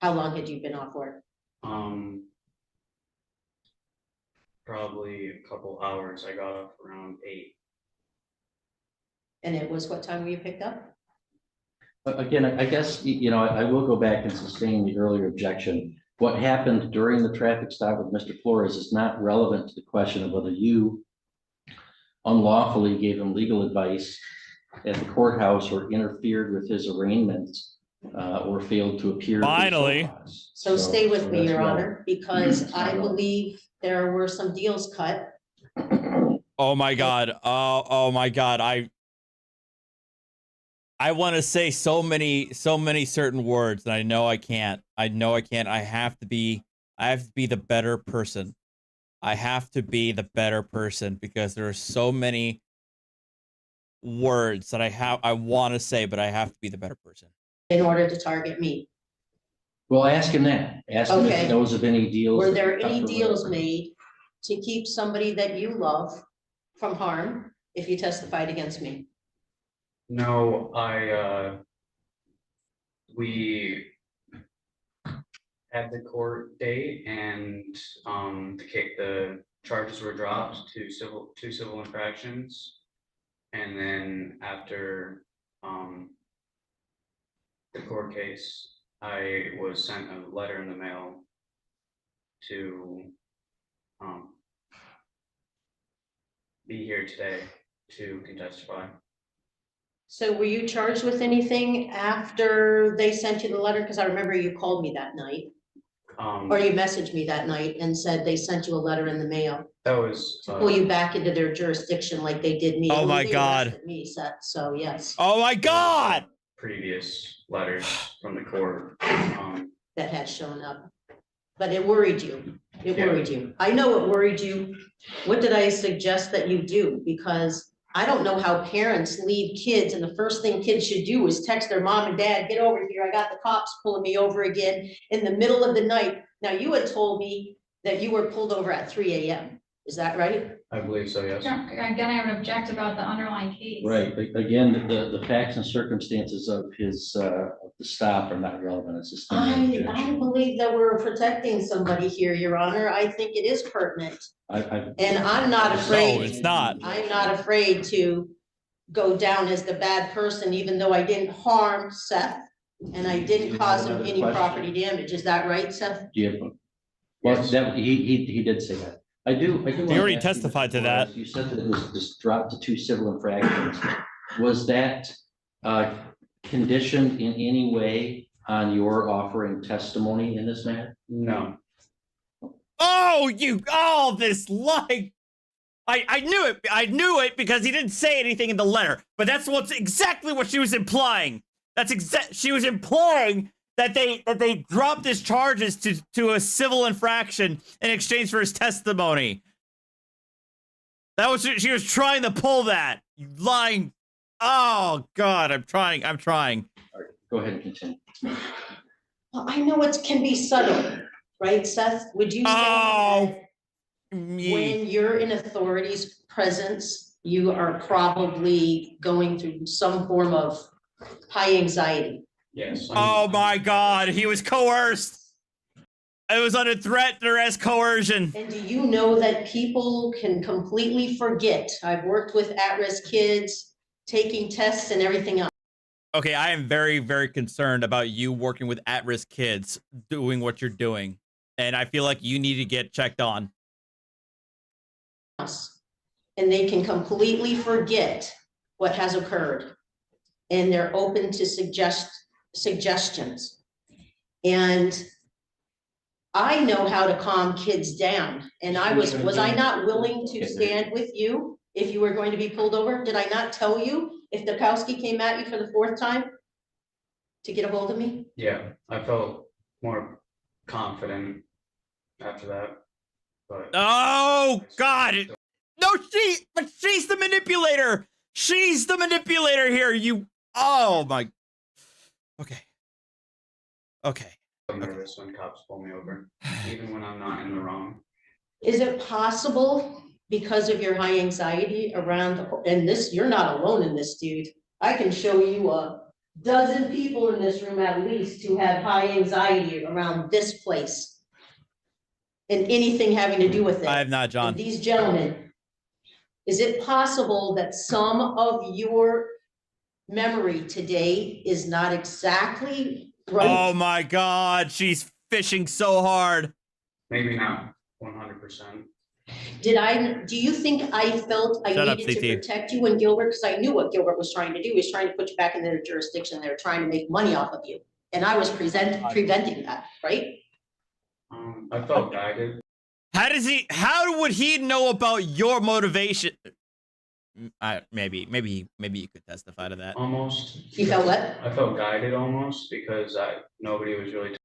How long had you been off work? probably a couple hours. I got up around 8. And it was, what time were you picked up? But again, I guess, I will go back and sustain the earlier objection. What happened during the traffic stop with Mr. Flores is not relevant to the question of whether you unlawfully gave him legal advice at the courthouse or interfered with his arraignments or failed to appear. Finally. So stay with me, that's Your relevant. Honor, because I believe there were some deals cut. Oh my God. Oh my God. I want to say so many certain words, and I know I can't. I have to be the better person. I have to be the better person because there are so many words that I want to say, but I have to be the better person. In order to target me. Well, ask him that. Ask him if Okay. he knows of any deals. Were that there were cut any or deals whatever. made to keep somebody that you love from harm if you testified against me? No, we had the court date and, the charges were dropped to two civil infractions. And then after, the court case, I was sent a letter in the mail to, be here today to testify. So were you charged with anything after they sent you the letter? Because I remember you called me that night, or you messaged me that night and said they sent you a letter in the mail That was, to pull you back into their jurisdiction like they did me. Oh Only my they God. arrested me, Seth, so yes, Oh my God! previous letters from the court. that had shown up. But it worried you. It Yeah. worried you. I know it worried you. What did I suggest that you do? Because I don't know how parents leave kids, and the first thing kids should do is text their mom and dad, get over here, I got the cops pulling me over again in the middle of the night. Now, you had told me that you were pulled over at 3 AM. Is that right? I believe so, yes. Again, I would object about the underlying case. Right, but again, the facts and circumstances of his, of the stop are not relevant. It's just. I believe that we're protecting somebody here, Your Honor. I think it is pertinent. And I'm not afraid. No, it's not. I'm not afraid to go down as the bad person, even though I didn't harm Seth and I didn't cause him any property damage. Is that right, Seth? Yeah. Well, that, he did say that. I do. He already testified to that. You said that it was just dropped to 2 civil infractions. Was that conditioned in any way on your offering testimony in this matter? No. Oh, this lie. I knew it. I knew it because he didn't say anything in the letter. But that's exactly what she was implying. She was implying that they dropped his charges to a civil infraction in exchange for his testimony. That was she was trying to pull that. You lying. Oh God, I'm trying. All right, go ahead and continue. Well, I know it can be subtle, right, Seth? Would you say that when you're in authority's presence, you are probably going through some form of high anxiety? Yes. Oh my God, he was coerced. It was under threat, duress, coercion. And do you know that people can completely forget? I've worked with at-risk kids, taking tests and everything else. Okay, I am very, very concerned about you working with at-risk kids, doing what you're doing. And I feel like you need to get checked on. And they can completely forget what has occurred. And they're open to suggestions. And I know how to calm kids down. And was I not willing to stand with you if you were going to be pulled over? Did I not tell you if Dukowski came at you for the 4th time to get a hold of me? Yeah, I felt more confident after that, but. Oh God. No, but she's the manipulator. She's the manipulator here. Oh my. Okay. I'm nervous when cops pull me over, even when I'm not in the wrong. Is it possible because of your high anxiety around, and this, you're not alone in this, dude. I can show you a dozen people in this room at least who have high anxiety around this place and anything having to do with it. I have not, John. And these gentlemen, is it possible that some of your memory today is not exactly right? Oh my God, she's fishing so hard. Maybe not 100%. Do you think I felt I needed to protect you and Gilbert? Because I knew what Gilbert was trying to do. He was trying to put you back in their jurisdiction. They were trying to make money off of you. And I was preventing that, right? I felt guided. How would he know about your motivation? Maybe you could testify to that. Almost. You felt what? I felt guided almost because nobody was really.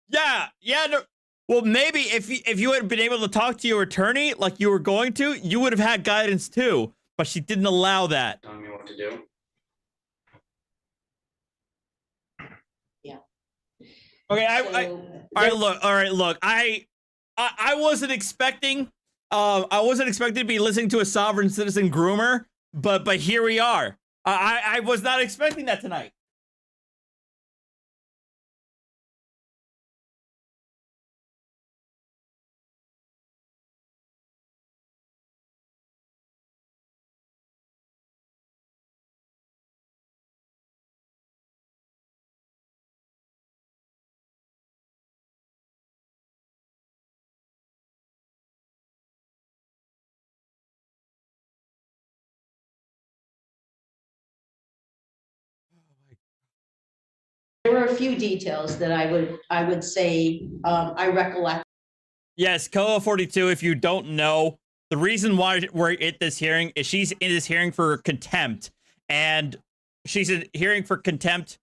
Yeah, no. Well, maybe if you had been able to talk to your attorney like you were going to, you would have had guidance too. But she didn't allow that. Telling me what to do. Okay, So all right, look. I wasn't expecting to be listening to a sovereign citizen groomer, but here we are. I was not expecting that tonight. there were a few details that I would say, I recollect. Yes, Koa 42, if you don't know, the reason why we're at this hearing is she's in this hearing for contempt. And she's in hearing for contempt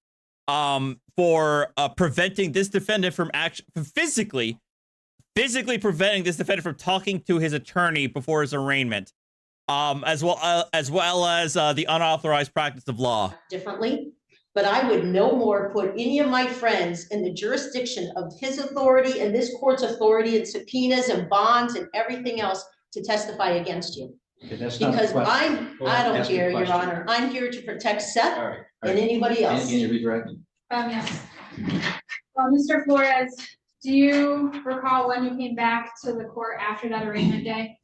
for preventing this defendant from physically preventing this defendant from talking to his attorney before his arraignment, as well as the unauthorized practice of law. Differently, but I would no more put any of my friends in the jurisdiction of his authority and this court's authority and subpoenas and bonds and everything else to testify against you. Okay, that's not the Because question. I don't Ask your care, Your question. Honor. I'm here to protect Seth All right. and anybody else. Can you redirect? Yes. Well, Mr. Flores, do you recall when you came back to the court after that arraignment day?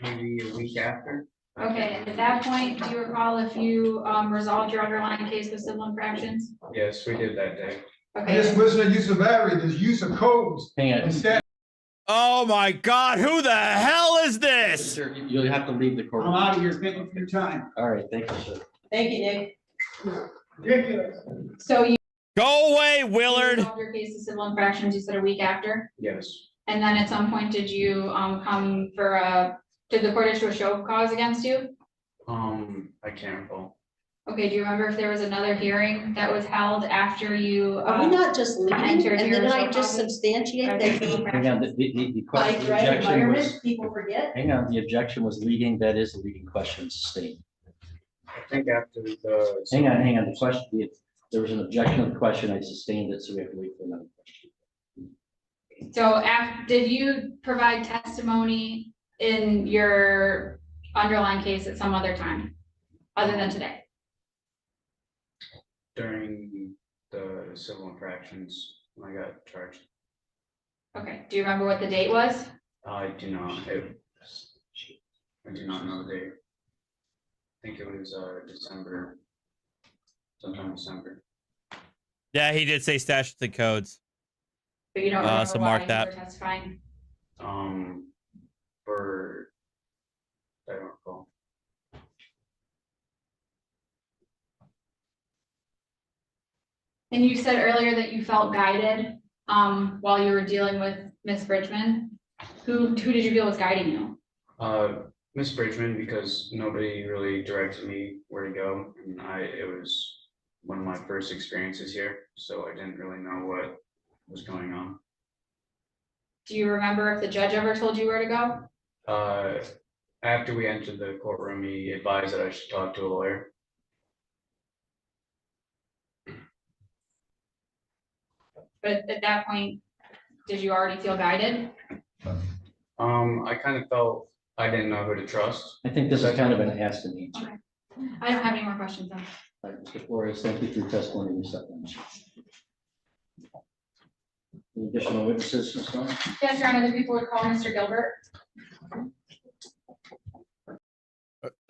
Maybe a week after. Okay, and at that point, do you recall if you resolved your underlying case with civil infractions? Yes, we did that day. Okay. This wasn't a use of battery, there's use of codes. Hang on. Instead, Oh my God, who the hell is this? Sir, you'll have to leave the court. I'm out of here, thank you for your time. All right, thank you, sir. Thank you, Nick. Ridiculous. So you Go away, Willard. resolved your case of civil infractions, you said a week after? Yes. And then at some point, did you come for did the court issue a show of cause against you? I can't recall. Okay, do you remember if there was another hearing that was held after you? Are we not just leaving entered and your then I social just causes? substantiate that he, Hang on, the by question, the threat objection environment, was, people forget? hang on, the objection was leading, that is a leading question sustained. I think after the. Hang on, the question, there was an objection to the question, I sustained it, so we have to wait for another question. So did you provide testimony in your underlying case at some other time, other than today? During the civil infractions, when I got charged. Okay, do you remember what the date was? I do not, I do not know the date. I think it was December, sometime December. Yeah, he did say statutes and codes. But you don't remember So why mark you that. were testifying? For, I don't recall. And you said earlier that you felt guided while you were dealing with Miss Bridgman. Who did you feel was guiding you? Miss Bridgman, because nobody really directed me where to go, and it was one of my first experiences here, so I didn't really know what was going on. Do you remember if the judge ever told you where to go? After we entered the courtroom, he advised that I should talk to a lawyer. But at that point, did you already feel guided? I kind of felt I didn't know who to trust. I think this is kind of an ask and answer. Okay. I don't have any more questions then. All right, Mr. Flores, thank you for your testimony. You set them. Any additional witnesses, Ms. Stone? Yes, Your Honor, the people would call Mr. Gilbert.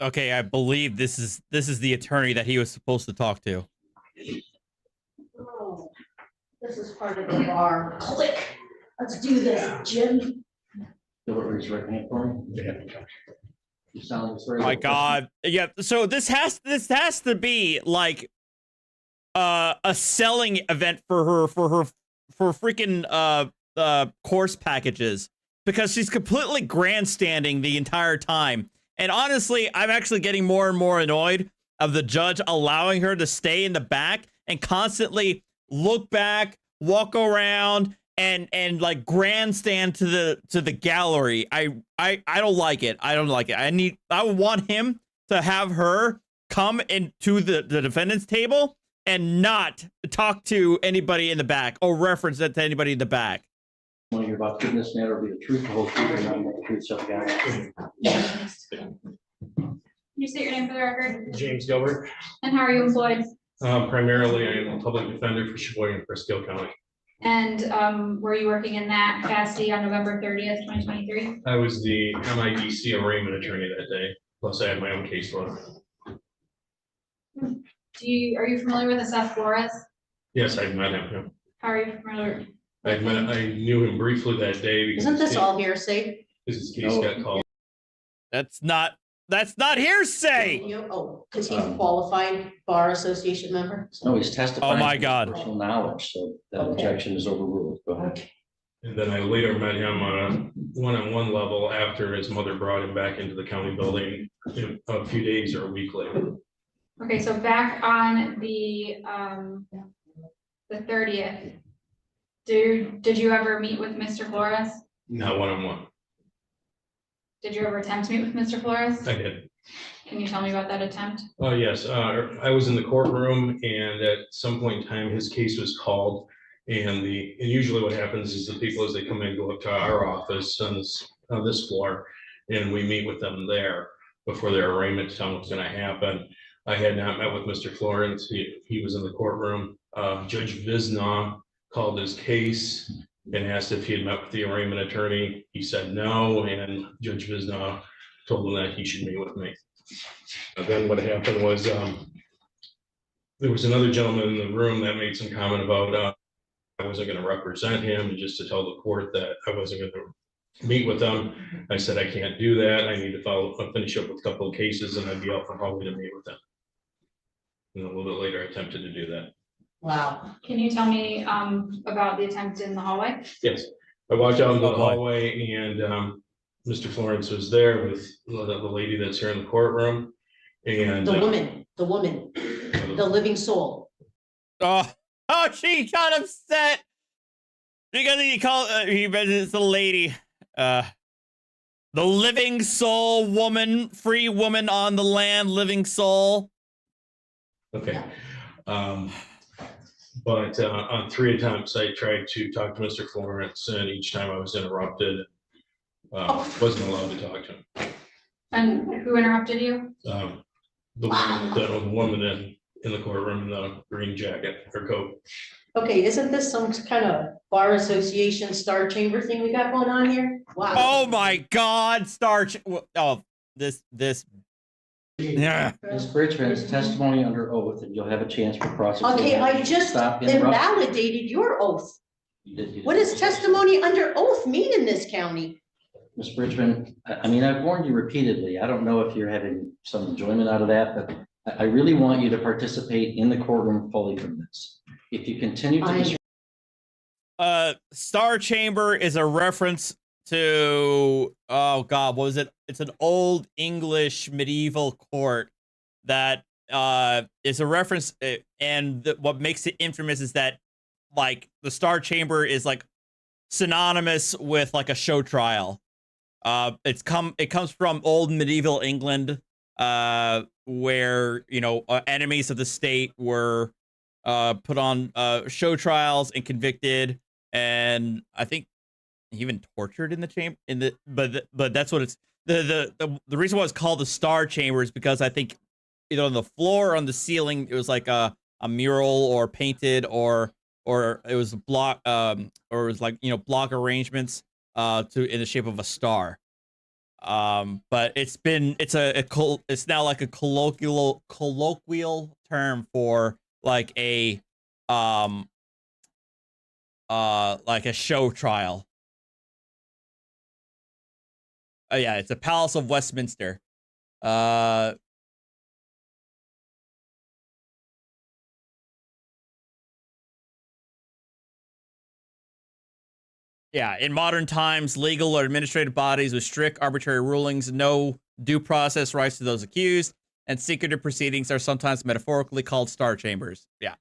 Okay, I believe this is the attorney that he was supposed to talk to. Oh, this is part of the bar. Click. Let's do this, Jim. Gilbert, raise your right hand for me. You sound very. My God, yeah. So this has to be like a selling event for freaking course packages, because she's completely grandstanding the entire time. And honestly, I'm actually getting more and more annoyed of the judge allowing her to stay in the back and constantly look back, walk around, and like grandstand to the gallery. I don't like it. I don't like it. I would want him to have her come into the defendant's table and not talk to anybody in the back or reference that to anybody in the back. When you're about to give this matter, be the truth, the whole truth, and nothing but the truth, so help you God. Can you state your name for the record? James Gilbert. And how are you employed? Primarily, I am a public defender for Sheboygan and Prescott County. And were you working in that capacity on November 30th, 2023? I was the MIDC arraignment attorney that day, plus I had my own caseload. Are you familiar with Seth Flores? Yes, I met him. How are you familiar? I knew him briefly that day. Because Isn't this all hearsay? his case got called. That's not hearsay. Is he a qualified bar association member? No, he's testifying. Oh my to God. Personal knowledge, so that Okay. objection is overruled. Go ahead. And then I later met him on a one-on-one level after his mother brought him back into the county building a few days or a week later. Okay, so back on the 30th, did you ever meet with Mr. Flores? Not one-on-one. Did you ever attempt to meet with Mr. Flores? I did. Can you tell me about that attempt? Oh, yes. I was in the courtroom and at some point in time, his case was called. And usually what happens is the people as they come in, go up to our office on this floor and we meet with them there before their arraignment to tell them what's going to happen. I had not met with Mr. Florence. He was in the courtroom. Judge Visna called his case and asked if he had met with the arraignment attorney. He said no, and Judge Visna told him that he should meet with me. And then what happened was there was another gentleman in the room that made some comment about I wasn't going to represent him, and just to tell the court that I wasn't going to meet with them. I said I can't do that. I need to finish up with a couple of cases, and I'd be out for holiday to meet with them. And a little bit later, I attempted to do that. Wow. Can you tell me about the attempt in the hallway? Yes, I walked out into the hallway and Mr. Florence was there with the lady that's here in the courtroom. And The woman, the living soul. Oh, she got upset because it's the lady, the living soul woman, free woman on the land, living soul. Okay. But on 3 attempts, I tried to talk to Mr. Florence, and each time I was interrupted. Wasn't allowed to talk to him. And who interrupted you? The woman in the courtroom in the green jacket, her coat. Okay, isn't this some kind of bar association star chamber thing we got going on here? Wow. Oh my God, this. Yeah. Ms. Bridgman's testimony under oath, and you'll have a chance for cross-examination. Okay, I just Stop interrupting. invalidated your oath. You did. What does testimony under oath mean in this county? Ms. Bridgman, I mean, I've warned you repeatedly. I don't know if you're having some enjoyment out of that, but I really want you to participate in the courtroom fully from this. If you continue to. Star Chamber is a reference to, oh God, what was it? It's an old English medieval court that is a reference, and what makes it infamous is that like the Star Chamber is like synonymous with like a show trial. It comes from old medieval England, where enemies of the state were put on show trials and convicted, and I think even tortured in the chamber. But that's what it's the reason why it's called the Star Chamber is because I think either on the floor or on the ceiling it was like a mural or painted or it was block or it was like block arrangements in the shape of a star. But it's now like a colloquial term for like a show trial. Oh yeah, it's a Palace of Westminster. Yeah, in modern times, legal or administrative bodies with strict arbitrary rulings, no due process rights to those accused, and secretive proceedings are sometimes metaphorically called star chambers. Yeah.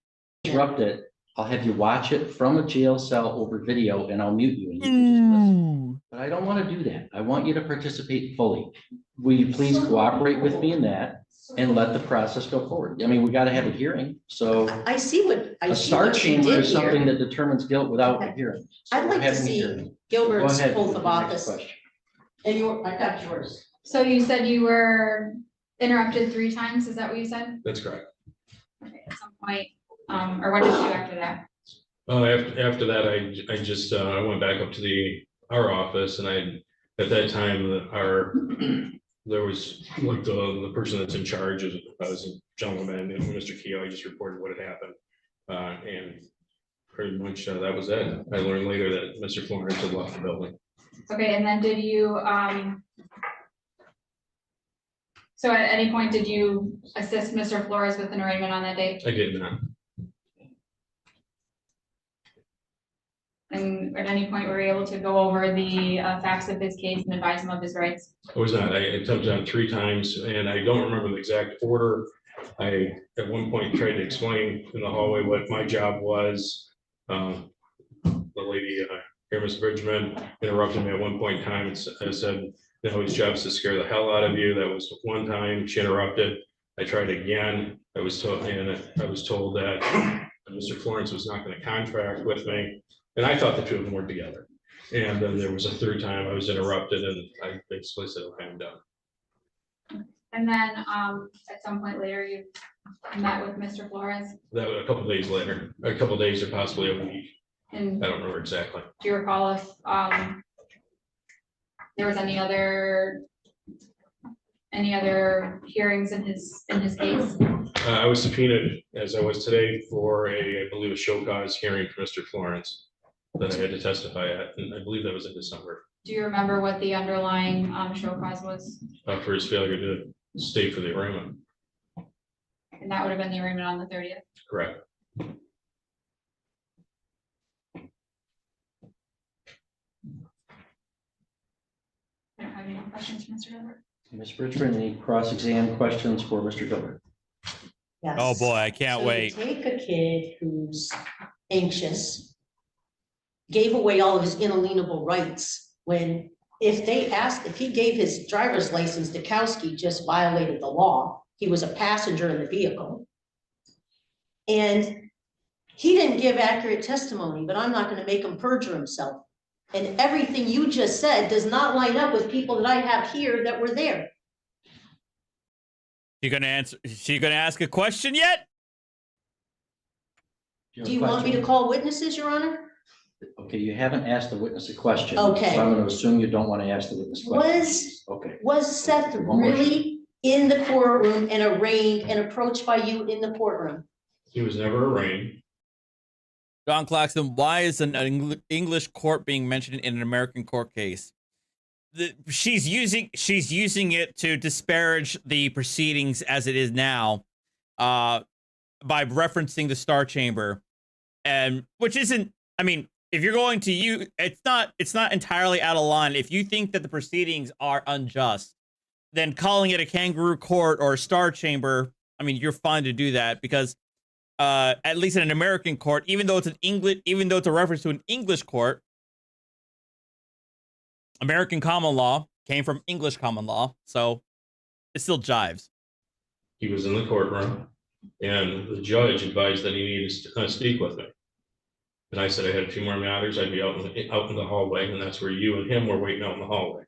Interrupt it, I'll have you watch it from a jail cell over video and I'll mute you and you can just listen. But I don't want to do that. I want you to participate fully. Will you please cooperate with me in that and let the process go forward? I mean, we got to have a hearing, so I see what, I a see star what you chamber did is something here. that determines guilt without a Okay. hearing. So I'd we're like to having a see hearing. Go Gilbert's ahead oath with of the next office. question. And I got yours. So you said you were interrupted 3 times, is that what you said? That's correct. Okay, at some point, or what did you do after that? After that, I just, I went back up to our office and at that time, there was like the person that's in charge was a gentleman, and Mr. Keogh, I just reported what had happened. And pretty much that was it. I learned later that Mr. Florence had left the building. Okay, and then did you, so at any point, did you assist Mr. Flores with an arraignment on that date? I did not. And at any point, were you able to go over the facts of his case and advise him of his rights? I was not. I attempted on 3 times and I don't remember the exact order. I, at one point, tried to explain in the hallway what my job was. The lady, here, Ms. Bridgman, interrupted me at one point in time and said, no, his job is to scare the hell out of you. That was one time. She interrupted. I tried again. I was told that Mr. Florence was not going to contract with me. And I thought the 2 of them worked together. And then there was a 3rd time I was interrupted and I basically said, okay, I'm done. And then at some point later, you met with Mr. Flores? That was a couple days later, a couple days or possibly a week. And I don't remember exactly. do you recall if there was any other hearings in his case? I was subpoenaed, as I was today, for I believe, a show cause hearing for Mr. Florence that I had to testify at, and I believe that was in December, Do you remember what the underlying show cause was? for his failure to stay for the arraignment. And that would have been the arraignment on the 30th. Correct. I don't have any more questions for Mr. Gilbert. Ms. Bridgman, any cross-exam questions for Mr. Gilbert? Yes. Oh boy, I can't So you wait. take a kid who's anxious, gave away all of his inalienable rights, when if he gave his driver's license to Kowski, just violated the law. He was a passenger in the vehicle. And he didn't give accurate testimony, but I'm not going to make him perjure himself. And everything you just said does not line up with people that I have here that were there. You gonna answer? Is she gonna ask a question yet? Do you want me to call witnesses, Your Honor? Okay, you haven't asked the witness a question. Okay. So I'm going to assume you don't want to ask the witness question. Okay. Was Seth One more really in the courtroom and arraigned and approached by you in the courtroom? He was never arraigned. John Claxton, why is an English court being mentioned in an American court case? She's using it to disparage the proceedings as it is now, by referencing the Star Chamber, and which isn't. I mean, if you're going to use, it's not entirely out of line. If you think that the proceedings are unjust, then calling it a kangaroo court or a Star Chamber, I mean, you're fine to do that because, at least in an American court, even though it's a reference to an English court, American common law came from English common law, so it still jives. He was in the courtroom and the judge advised that he needed to speak with me. And I said I had 2 more matters. I'd be out in the hallway, and that's where you and him were waiting out in the hallway.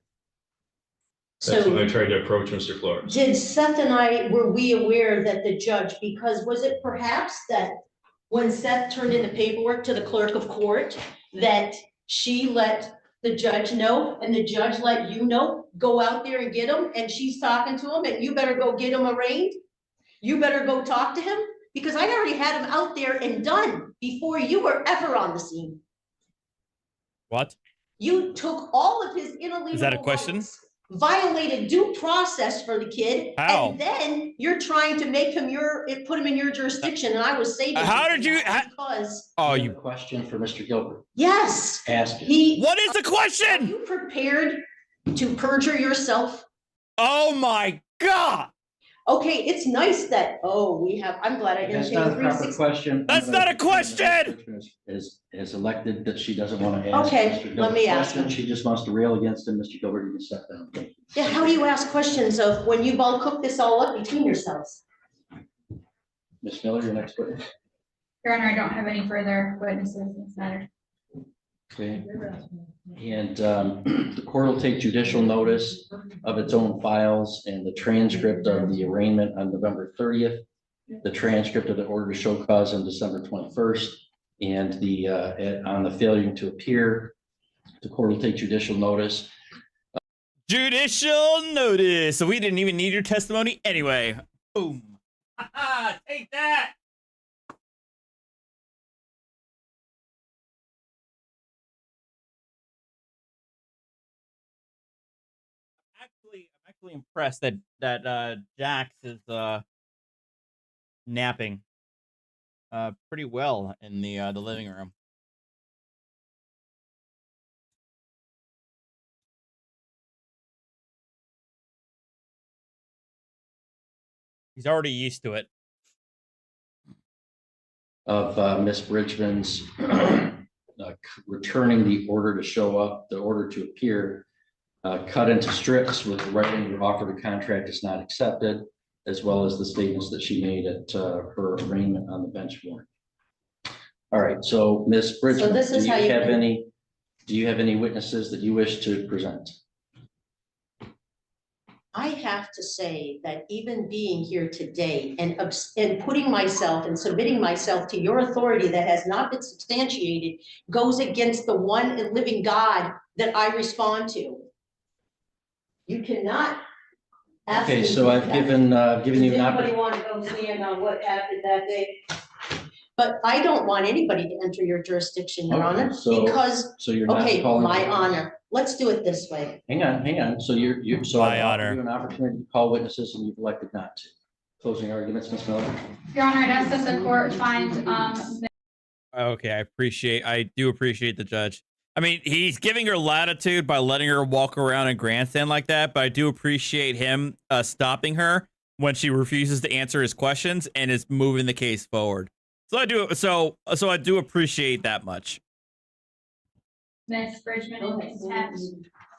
That's when I tried to approach Mr. Flores. Did Seth and were we aware that the judge, because was it perhaps that when Seth turned in the paperwork to the clerk of court, that she let the judge know and the judge let you know, go out there and get him, and she's talking to him and you better go get him arraigned? You better go talk to him? Because I already had him out there and done before you were ever on the scene. What? You took all of his inalienable Is that a question? rights, violated due process for the kid. How? And then you're trying to make him put him in your jurisdiction, and I was saving. How did you? Because. Oh, You have a question for Mr. Gilbert? Yes. Ask it. What is the Are question? you prepared to perjure yourself? Oh my God! Okay, it's nice that, I'm glad I didn't That's pay not a three proper sixty. question. That's not a question! Is elected that she doesn't want to ask. Okay, Mr. let Gilbert me ask questions. him. She just wants to rail against him. Mr. Gilbert, you can step down. Thank you. Yeah, how do you ask questions of when you've all cooked this all up between yourselves? Ms. Miller, your next witness. Your Honor, I don't have any further witnesses in this matter. Okay. And the court will take judicial notice of its own files and the transcript of the arraignment on November 30th, the transcript of the order to show cause on December 21st, and on the failure to appear. The court will take judicial notice. Judicial notice. So we didn't even need your testimony anyway. Boom. Take that. I'm actually impressed that Jax is napping pretty well in the living room. He's already used to it. Of Ms. Bridgman's returning the order to show up, the order to appear, cut into strips with writing your offer to contract is not accepted, as well as the statements that she made at her arraignment on the bench warrant. All right, so Ms. Bridgman, this is how do you have any witnesses that you wish to present? I have to say that even being here today and putting myself and submitting myself to your authority that has not been substantiated goes against the one and living God that I respond to. You cannot ask me. Okay, so I've given you an Does anybody opportunity. want to go stand on what happened that day? But I don't want anybody to enter your jurisdiction, Your Honor, because, So you're not okay, calling. my honor. Let's do it this way. Hang on. So so My I've offered honor. you an opportunity to call witnesses and you've elected not to. Closing arguments, Ms. Miller. Your Honor, I'd ask that the court find, Okay, I do appreciate the judge. I mean, he's giving her latitude by letting her walk around and grandstand like that, but I do appreciate him stopping her when she refuses to answer his questions and is moving the case forward. So I do appreciate that much. Ms. Bridgman in contempt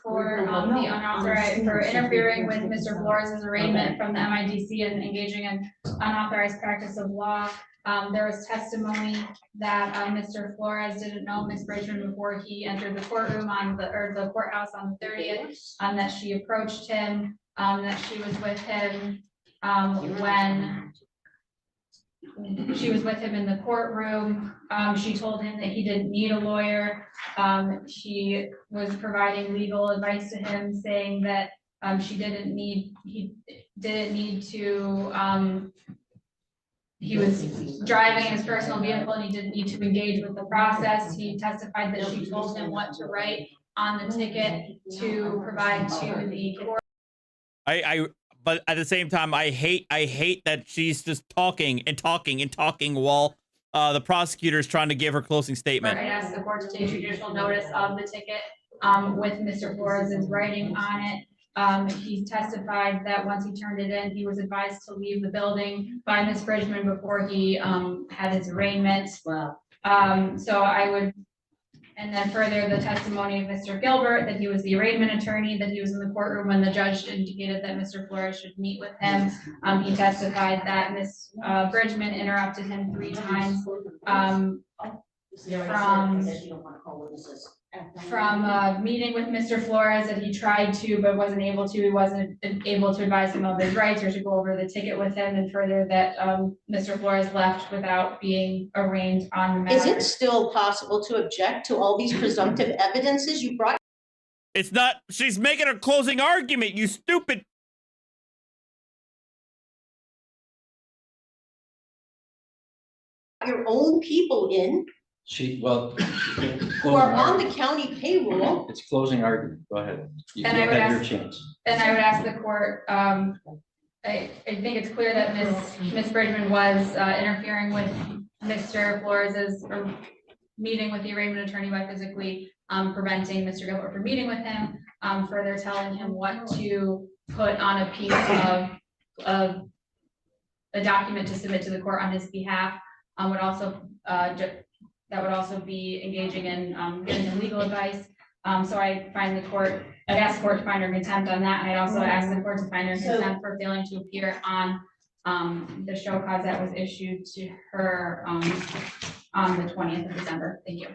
for the unauthorized, for interfering with Mr. Flores' arraignment from the MIDC and engaging in unauthorized practice of law. There was testimony that Mr. Flores didn't know Ms. Bridgman before he entered the courtroom the courthouse on the 30th, that she approached him, that she was with him when she was with him in the courtroom. She told him that he didn't need a lawyer. She was providing legal advice to him, saying that he didn't need to, he was driving his personal vehicle and he didn't need to engage with the process. He testified that she told him what to write on the ticket to provide to the court. But at the same time, I hate that she's just talking while the prosecutor is trying to give her closing statement. I asked the court to take judicial notice of the ticket with Mr. Flores' writing on it. He testified that once he turned it in, he was advised to leave the building by Ms. Bridgman before he had his arraignment. Wow. So I would, and then further the testimony of Mr. Gilbert, that he was the arraignment attorney, that he was in the courtroom when the judge indicated that Mr. Flores should meet with him. He testified that Ms. Bridgman interrupted him 3 times from meeting with Mr. Flores, that he tried to but wasn't able to. He wasn't able to advise him of his rights or to go over the ticket with him, and further that Mr. Flores left without being arraigned on the matter. Is it still possible to object to all these presumptive evidences you brought? It's not. She's making her closing argument. You stupid. Your own people in who are on the county payroll. It's closing argument. Go ahead. You And I would have your ask- chance. And I would ask the court, I think it's clear that Ms. Bridgman was interfering with Mr. Flores's meeting with the arraignment attorney by physically preventing Mr. Gilbert from meeting with him, further telling him what to put on a piece of a document to submit to the court on his behalf. Would also, that would also be engaging in giving him legal advice. So I find the court, I'd ask the court to find her contempt on that. And I'd also ask the court to find her contempt for failing to appear on the show cause that was issued to her on the 20th of December. Thank you.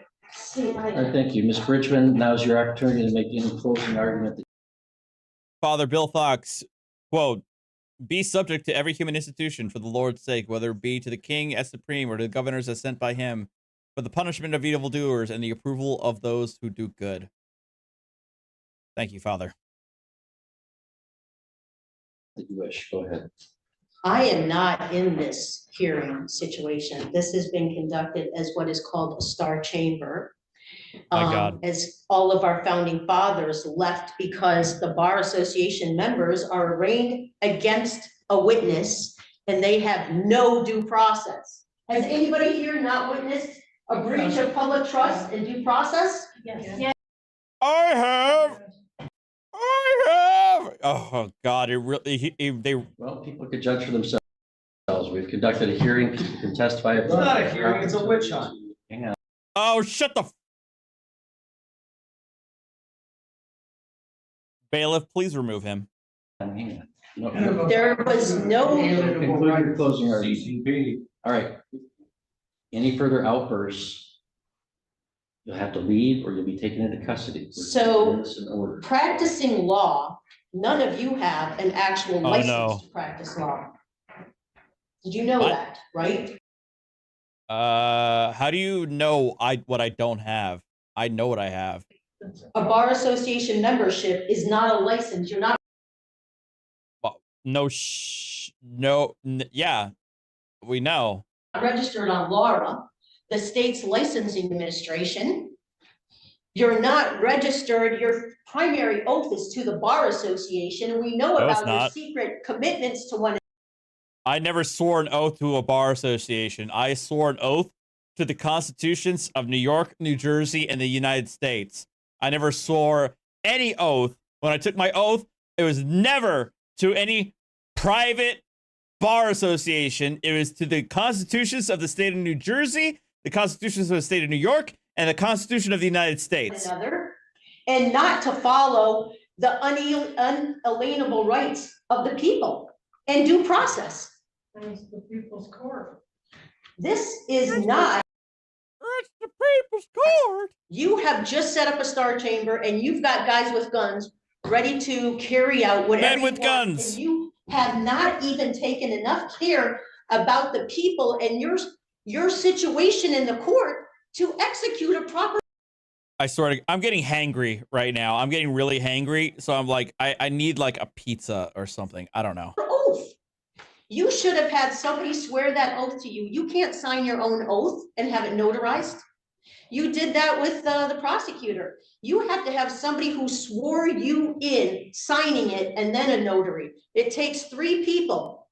All right, thank you. Ms. Bridgman, now's your opportunity to make any closing argument. Father Bill Fox, quote, be subject to every human institution for the Lord's sake, whether it be to the king as supreme or to the governors as sent by him, for the punishment of evildoers and the approval of those who do good. Thank you, Father. If you wish, go ahead. I am not in this hearing situation. This has been conducted as what is called a star chamber. My God. As all of our founding fathers left because the Bar Association members are arraigned against a witness and they have no due process. Has anybody here not witnessed a breach of public trust and due process? Yes. I have. Oh God! It really. They. Well, people could judge for themselves. We've conducted a hearing. People can testify. It's not a hearing, it's a witch hunt. Hang on. Oh, shut the. Bailiff, please remove him. Hang on. No. There was no. Conclude your closing argument. All right. Any further outbursts? You'll have to leave or you'll be taken into custody. So, practicing law, none of you have an actual license to practice law. Did you know that, right? How do you know what I don't have? I know what I have. A bar association membership is not a license. You're not. Yeah, we know. Registered on Laura, the state's licensing administration. You're not registered. Your primary oath is to the Bar Association. We know about your secret commitments to one. I never swore an oath to a bar association. I swore an oath to the constitutions of New York, New Jersey, and the United States. I never swore any oath. When I took my oath, it was never to any private bar association. It was to the constitutions of the state of New Jersey, the constitutions of the state of New York, and the Constitution of the United States. And not to follow the unalienable rights of the people and due process. It's the people's court. This is not. It's the people's court. You have just set up a star chamber and you've got guys with guns ready to carry out whatever. Men with guns. And you have not even taken enough care about the people and your situation in the court to execute a proper. I swear to, I'm getting hangry right now. I'm getting really hangry. So I'm like, I need like a pizza or something. I don't know. Oath. You should have had somebody swear that oath to you. You can't sign your own oath and have it notarized. You did that with the prosecutor. You have to have somebody who swore you in signing it and then a notary. It takes 3 people.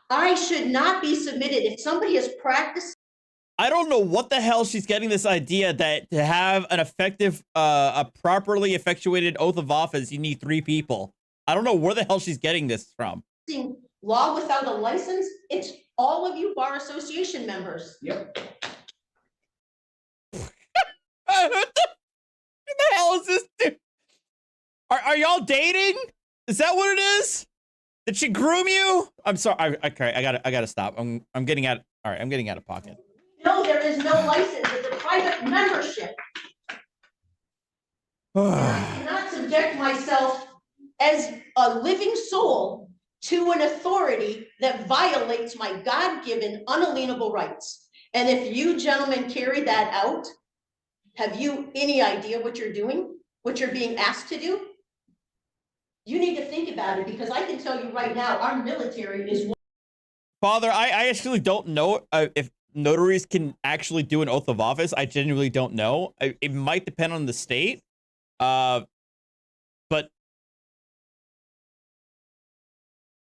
I should not be submitted if somebody has practiced. I don't know what the hell she's getting this idea that to have an effective, a properly effectuated oath of office, you need 3 people. I don't know where the hell she's getting this from. Law without a license, it's all of you bar association members. Yep. What the hell is this dude? Are y'all dating? Is that what it is? Did she groom you? I'm sorry. Okay, I gotta stop. I'm getting out. All right, I'm getting out of pocket. No, there is no license. It's a private membership. I cannot subject myself as a living soul to an authority that violates my God-given unalienable rights. And if you gentlemen carry that out, have you any idea what you're doing? What you're being asked to do? You need to think about it because I can tell you right now, our military is. Father, I actually don't know if notaries can actually do an oath of office. I genuinely don't know. It might depend on the state. But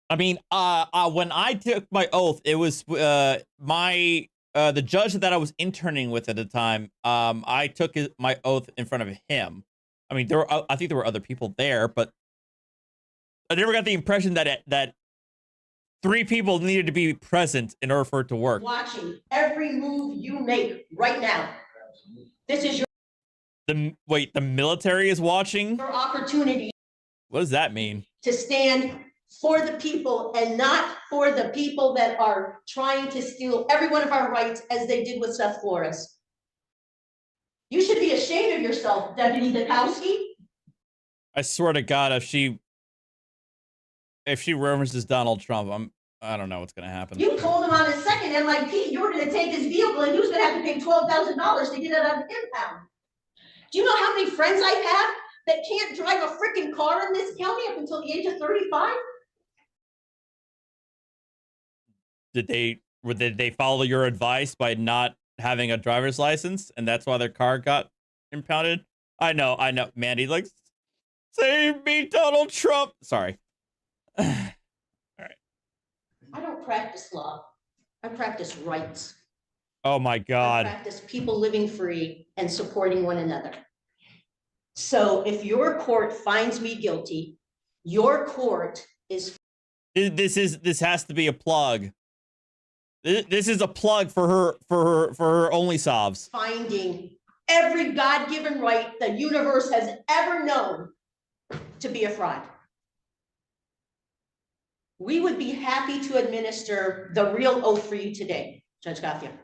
I mean, when I took my oath, it was the judge that I was interning with at the time. I took my oath in front of him. I mean, I think there were other people there, but I never got the impression that 3 people needed to be present in order for it to work. Watching every move you make right now. This is The military is watching? your opportunity What does that mean? to stand for the people and not for the people that are trying to steal every one of our rights as they did with Seth Flores. You should be ashamed of yourself, Deputy Dukowski. I swear to God, if she references Donald Trump, I don't know what's gonna happen. You told him on his second MIP you were gonna take his vehicle and he was gonna have to pay $12,000 to get it out of the impound. Do you know how many friends I have that can't drive a freaking car in this county up until the age of 35? Did they follow your advice by not having a driver's license, and that's why their car got impounded? I know, Mandy, like, save me, Donald Trump. Sorry. All right. I don't practice law. I practice rights. Oh my I God. practice people living free and supporting one another. So if your court finds me guilty, your court is. This has to be a plug. This is a plug for her only sobs. Finding every God-given right the universe has ever known to be a fraud. We would be happy to administer the real oath for you today, Judge Gaffia.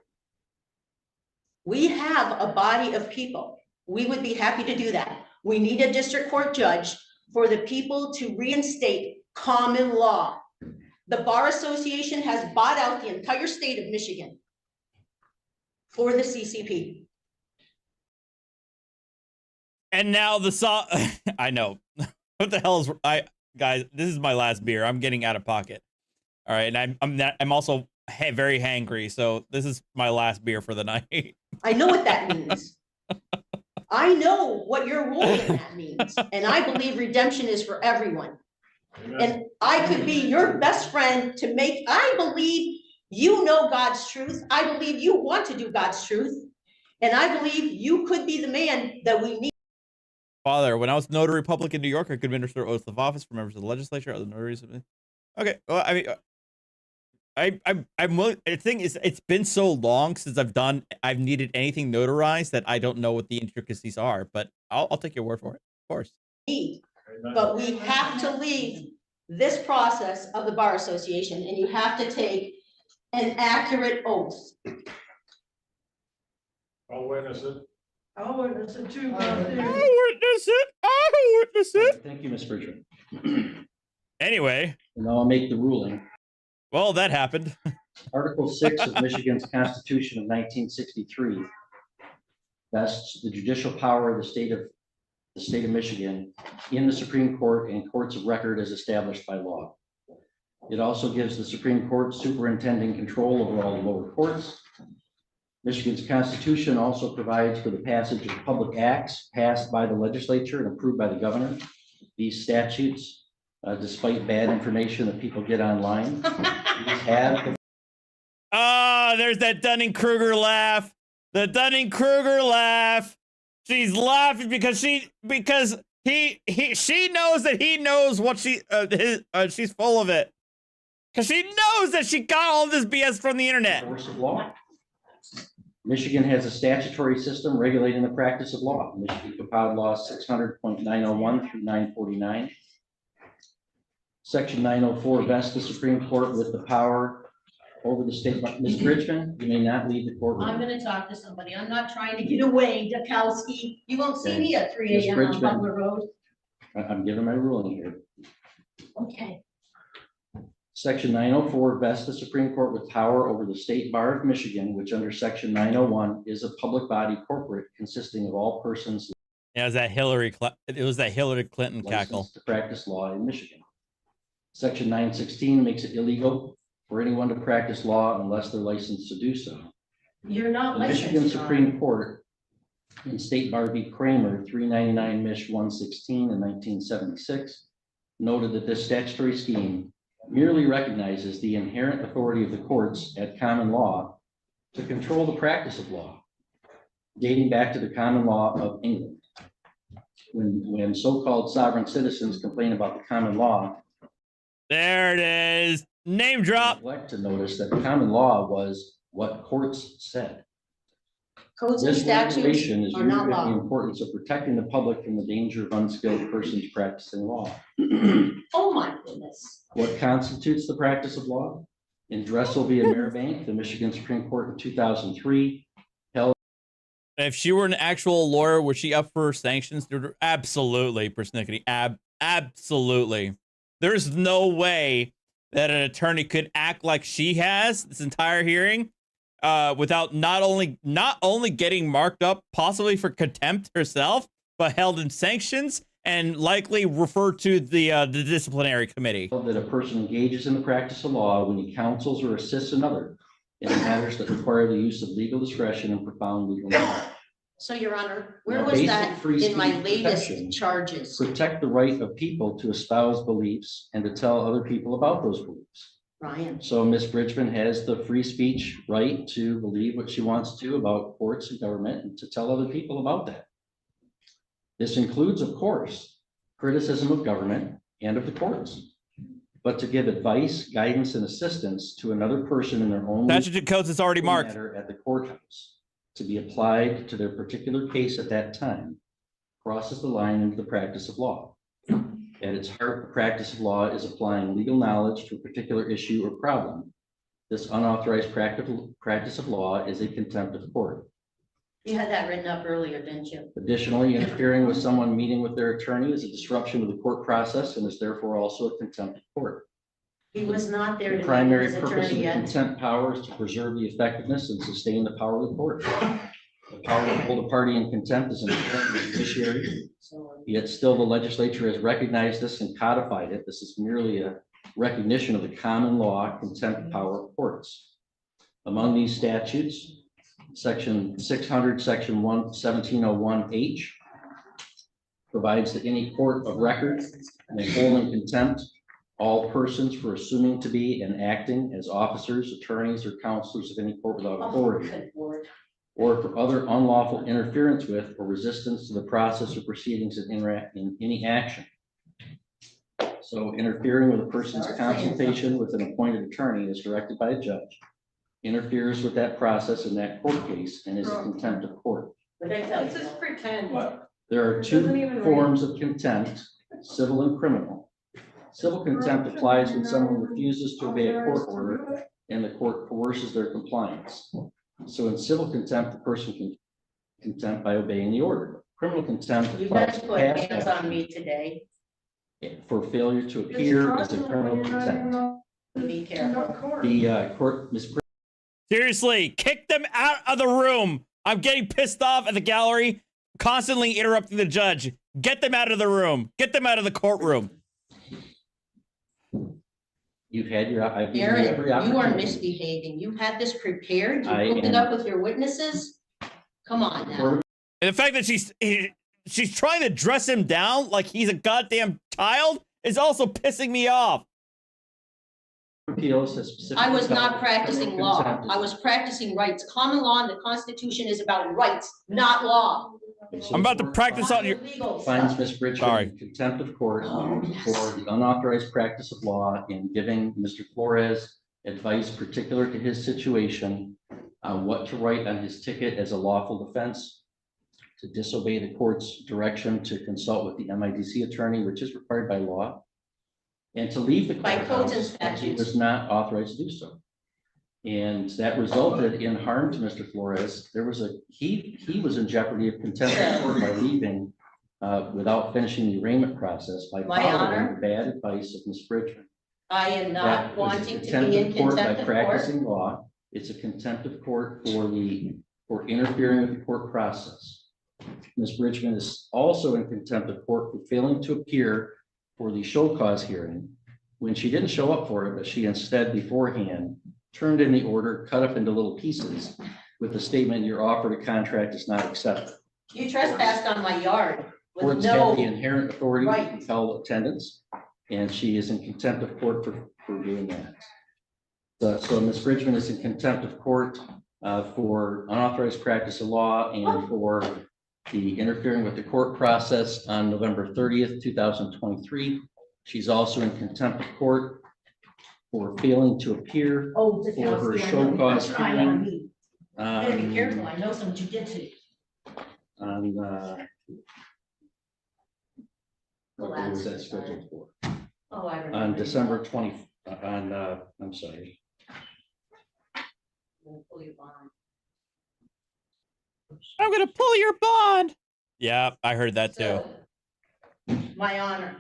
We have a body of people. We would be happy to do that. We need a district court judge for the people to reinstate common law. The Bar Association has bought out the entire state of Michigan for the CCP. And now I know. What the hell is guys, this is my last beer. I'm getting out of pocket. All right, and I'm also very hangry, so this is my last beer for the night. I know what that means. I know what your role in that means, and I believe redemption is for everyone. And I could be your best friend to make, I believe you know God's truth. I believe you want to do God's truth. And I believe you could be the man that we need. Father, when I was notary public in New York, I could administer oaths of office for members of the legislature, other notaries. Okay, well, I mean, I'm willing. The thing is, it's been so long since I've needed anything notarized that I don't know what the intricacies are. But I'll take your word for it, of course. But we have to leave this process of the Bar Association, and you have to take an accurate oath. I'll witness it. I'll witness it too. I'll witness it. Thank you, Ms. Bridgman. Anyway. And I'll make the ruling. Well, that happened. Article 6 of Michigan's Constitution of 1963 vests the judicial power of the state of Michigan in the Supreme Court and courts of record as established by law. It also gives the Supreme Court superintending control over all the lower courts. Michigan's Constitution also provides for the passage of public acts passed by the legislature and approved by the governor. These statutes, despite bad information that people get online, have. There's that Dunning-Kruger laugh. The Dunning-Kruger laugh. She's laughing because she knows that he knows what she's full of it. Because she knows that she got all this BS from the internet. Force of law. Michigan has a statutory system regulating the practice of law. Michigan compiled law 600.901 through 949. Section 904 vests the Supreme Court with the power over the state. Ms. Bridgman, you may not leave the courtroom. I'm going to talk to somebody. I'm not trying to get away, Dukowski. You won't see me at 3 a.m. on Butler Road. I'm giving my ruling here. Okay. Section 904 vests the Supreme Court with power over the State Bar of Michigan, which under Section 901 is a public body corporate consisting of all persons. Yeah, it was that Hillary Clinton cackle. To practice law in Michigan. Section 916 makes it illegal for anyone to practice law unless they're licensed to do so. You're not The licensed. Michigan Supreme Court in State Bar v. Kramer 399 Mich 116 in 1976 noted that this statutory scheme merely recognizes the inherent authority of the courts at common law to control the practice of law, dating back to the common law of England. When so-called sovereign citizens complain about the common law. There it is. Name drop. Neglect to notice that common law was what courts said. Codes and This statutes regulation is are rooted not in the law. importance of protecting the public from the danger of unskilled persons practicing law. Oh, my goodness. What constitutes the practice of law? In Dressel v. Ameribank, the Michigan Supreme Court in 2003 held. If she were an actual lawyer, was she up for sanctions? Absolutely, persnickety. Absolutely. There's no way that an attorney could act like she has this entire hearing without not only getting marked up possibly for contempt herself, but held in sanctions and likely referred to the disciplinary committee. That a person engages in the practice of law when he counsels or assists another in matters that require the use of legal discretion and profound legal knowledge. So, Your Honor, where Now, was basic that free in my speech latest protection charges? Protect the right of people to espouse beliefs and to tell other people about those beliefs. Ryan, So Ms. Bridgman has the free speech right to believe what she wants to about courts and government and to tell other people about that. This includes, of course, criticism of government and of the courts, but to give advice, guidance, and assistance to another person in their own Statute codes is already marked matter at the courthouse to be applied to their particular case at that time crosses the line into the practice of law. At its heart, the practice of law is applying legal knowledge to a particular issue or problem. This unauthorized practice of law is a contempt of court. you had that written up earlier, didn't you? Additionally, interfering with someone meeting with their attorney is a disruption of the court process and is therefore also a contempt of court. He was not there The to meet primary with his purpose of attorney the yet. contempt power is to preserve the effectiveness and sustain the power of the court. The power to hold a party in contempt is inherent in the judiciary, yet still the legislature has recognized this and codified it. This is merely a recognition of the common law contempt power of courts. Among these statutes, Section 600, Section 1701H provides that any court of record may hold in contempt all persons for assuming to be and acting as officers, attorneys, or counselors of any court without authority, Good Lord. or for other unlawful interference with or resistance to the process or proceedings in any action. So interfering with a person's consultation with an appointed attorney is directed by a judge, interferes with that process in that court case, and is a contempt of court. What did I tell you? This is pretend. There are Doesn't even two read. forms of contempt, civil and criminal. Civil contempt applies when someone refuses to obey a court order and the court coerces their compliance. So in civil contempt, the person can contempt by obeying the order. Criminal contempt You applies guys to put past hands on action me today. for failure to appear as a criminal contempt. Be careful. The court, Ms. Seriously, kick them out of the room. I'm getting pissed off at the gallery, constantly interrupting the judge. Get them out of the room. Get them out of the courtroom. You've had your, I've given you every Aaron, you are opportunity. misbehaving. You had this prepared. You I hooked it am. up with your witnesses. Come on now. And the fact that she's trying to dress him down like he's a goddamn child is also pissing me off. Appeals has specifically. I was not held practicing criminal law. contempt is- I was practicing rights. Common law and the Constitution is about rights, not law. So I'm about the to court practice on your. Legal Finds stuff. Ms. Bridgman Sorry. in contempt of court Oh, yes. for the unauthorized practice of law in giving Mr. Flores advice particular to his situation on what to write on his ticket as a lawful defense, to disobey the court's direction to consult with the MIDC attorney, which is required by law, and to leave the By codes and courthouse as he statutes. was not authorized to do so. And that resulted in harm to Mr. Flores. There was he was in jeopardy of contempt of court by leaving without finishing the arraignment process by My following honor. the bad advice of Ms. Bridgman. I am That not was wanting to contempt be of in court by contempt of court. practicing law. It's a contempt of court for interfering with the court process. Ms. Bridgman is also in contempt of court for failing to appear for the show cause hearing when she didn't show up for it, but she instead beforehand turned in the order, cut up into little pieces with the statement, your offer to contract is not accepted. You trespassed on my yard with Courts have the no, inherent authority to right. compel attendance, and she is in contempt of court for doing that. So Ms. Bridgman is in contempt of court for unauthorized practice of law and for the interfering with the court process on November 30th, 2023. She's also in contempt of court for failing to appear Oh, the for her counselor, show cause I know hearing. me. Better be careful, I know some jujitsu. On, what day was that scheduled for? Oh, I remember. On December 20, I'm sorry. I'm gonna pull your bond. Yeah, I heard that too. So, my honor.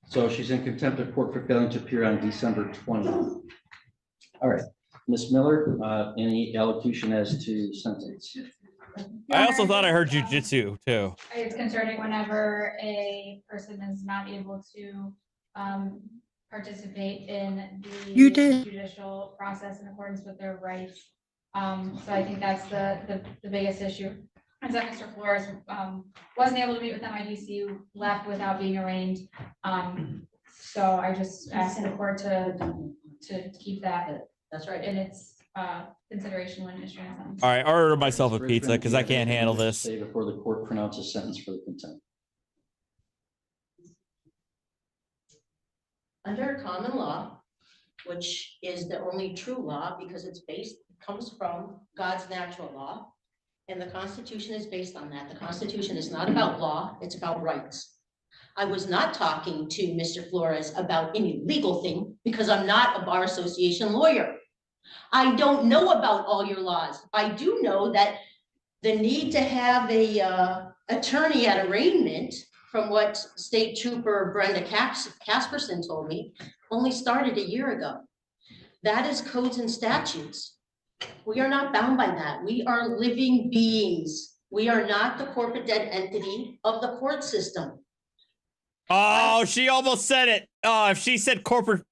So she's in contempt of court for failing to appear on December 20th. All right, Ms. Miller, any elocution as to sentence? I also thought I heard jujitsu too. It's concerning whenever a person is not able to participate in the judicial process in accordance with their rights. So I think that's the biggest issue. Is that Mr. Flores wasn't able to meet with MIDC, left without being arraigned. So I just asked the court to keep that. That's right. In its consideration when issuing a sentence. All right, I ordered myself a Ms. pizza Bridgman, because do you I have can't anything handle to this. Say before the court pronounces sentence for the contempt. Under common law, which is the only true law because it's comes from God's natural law. And the Constitution is based on that. The Constitution is not about law, it's about rights. I was not talking to Mr. Flores about any legal thing because I'm not a bar association lawyer. I don't know about all your laws. I do know that the need to have a attorney at arraignment, from what State Trooper Brenda Casperson told me, only started a year ago. That is codes and statutes. We are not bound by that. We are living beings. We are not the corporate dead entity of the court system. Oh, she almost said it. Oh, if she said corporate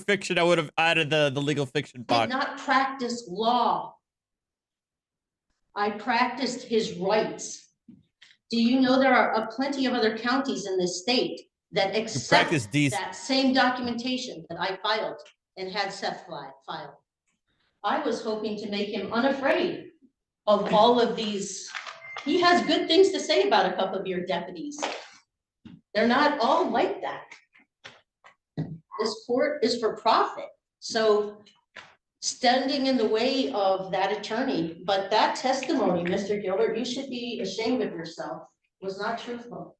fiction, I would have added the legal fiction I box. did not practice law. I practiced his rights. Do you know there are plenty of other counties in this state that accept that same documentation that I filed and had Seth file? I was hoping to make him unafraid of all of these. He has good things to say about a couple of your deputies. They're not all like that. This court is for profit. So standing in the way of that attorney, but that testimony, Mr. Gilbert, you should be ashamed of yourself, was not truthful.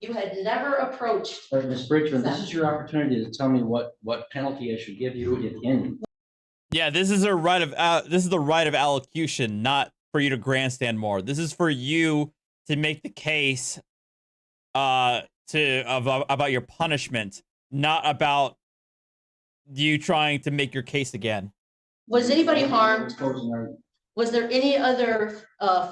You had never approached. All right, Ms. Bridgman, this is your opportunity to tell me what penalty I should give you, if any. Yeah, this is a right of this is the right of allocution, not for you to grandstand more. This is for you to make the case about your punishment, not about you trying to make your case again. Was anybody harmed? Was there any other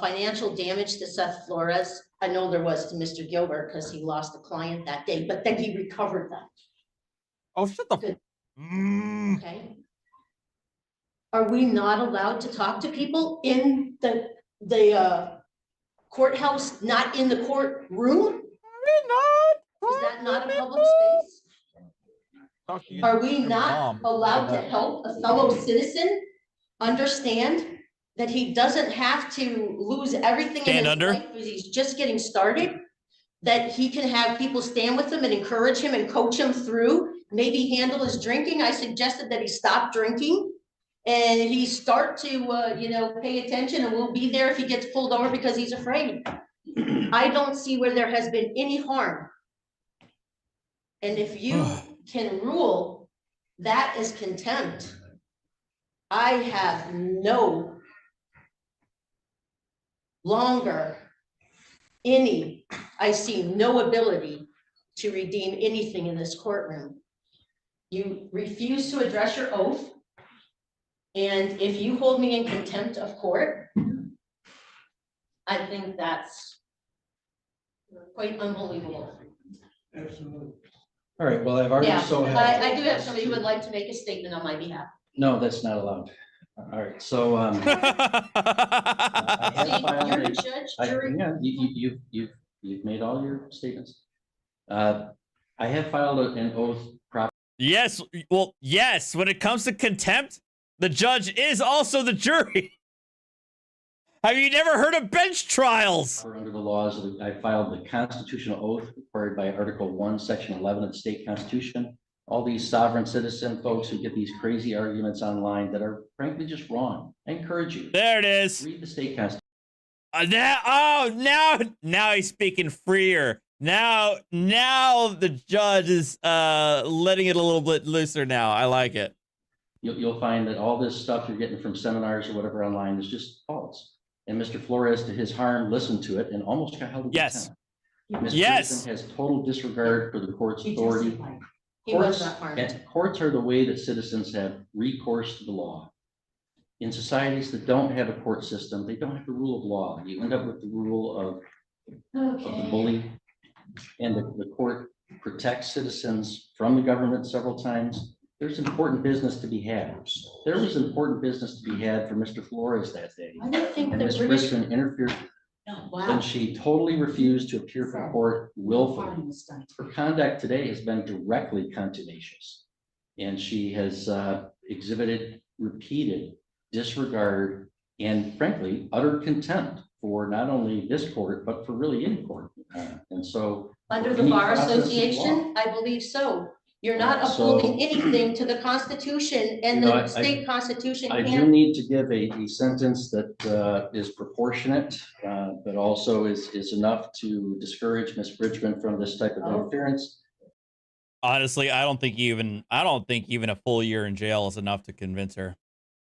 financial damage to Seth Flores? I know there was to Mr. Gilbert because he lost a client that day, but then he recovered that. Oh, shut the. Okay. Are we not allowed to talk to people in the courthouse, not in the courtroom? Is that not a public space? Are we not allowed to help a fellow citizen understand that he doesn't have to lose everything in his life because he's just getting started? That he can have people stand with him and encourage him and coach him through, maybe handle his drinking. I suggested that he stop drinking and he start to, pay attention, and we'll be there if he gets pulled over because he's afraid. I don't see where there has been any harm. And if you can rule that as contempt, I have no longer I see no ability to redeem anything in this courtroom. You refuse to address your oath. And if you hold me in contempt of court, I think that's quite unbelievable. Absolutely. All right, well, I've already I do have somebody who would like to make a statement on my behalf. No, that's not allowed. All right, so I have filed You're the judge, jury. Yeah, you've made all your statements. I have filed an oath. Yes, well, yes. When it comes to contempt, the judge is also the jury. Have you never heard of bench trials? Under the laws, I filed the constitutional oath required by Article 1, Section 11 of the state constitution, all these sovereign citizen folks who get these crazy arguments online that are frankly just wrong. I encourage you. There it is. Read the state constitution. Now he's speaking freer. Now the judge is letting it a little bit looser now. I like it. You'll find that all this stuff you're getting from seminars or whatever online is just false. And Mr. Flores, to his harm, listened to it and almost got held in contempt. Mr. Yes. Brisbane has total disregard for the court's authority. He was not harmed. Courts are the way that citizens have recourse to the law. In societies that don't have a court system, they don't have the rule of law. You end up with the rule of the bully. And the court protects citizens from the government several times. There's important business to be had. There was important business to be had for Mr. Flores that day. I don't think And the Ms. British. Brisbane interfered, Wow. and she totally refused to appear for court willfully. Her conduct today has been directly contumacious. And she has exhibited repeated disregard and frankly, utter contempt for not only this court, but for really any court. And so. Under the any Bar process of law- Association, I believe so. You're not So- upholding anything to the Constitution, and You know, the state Constitution I do can't. need to give a sentence that is proportionate, but also is enough to discourage Ms. Bridgman from this type of interference. Honestly, I don't think even a full year in jail is enough to convince her.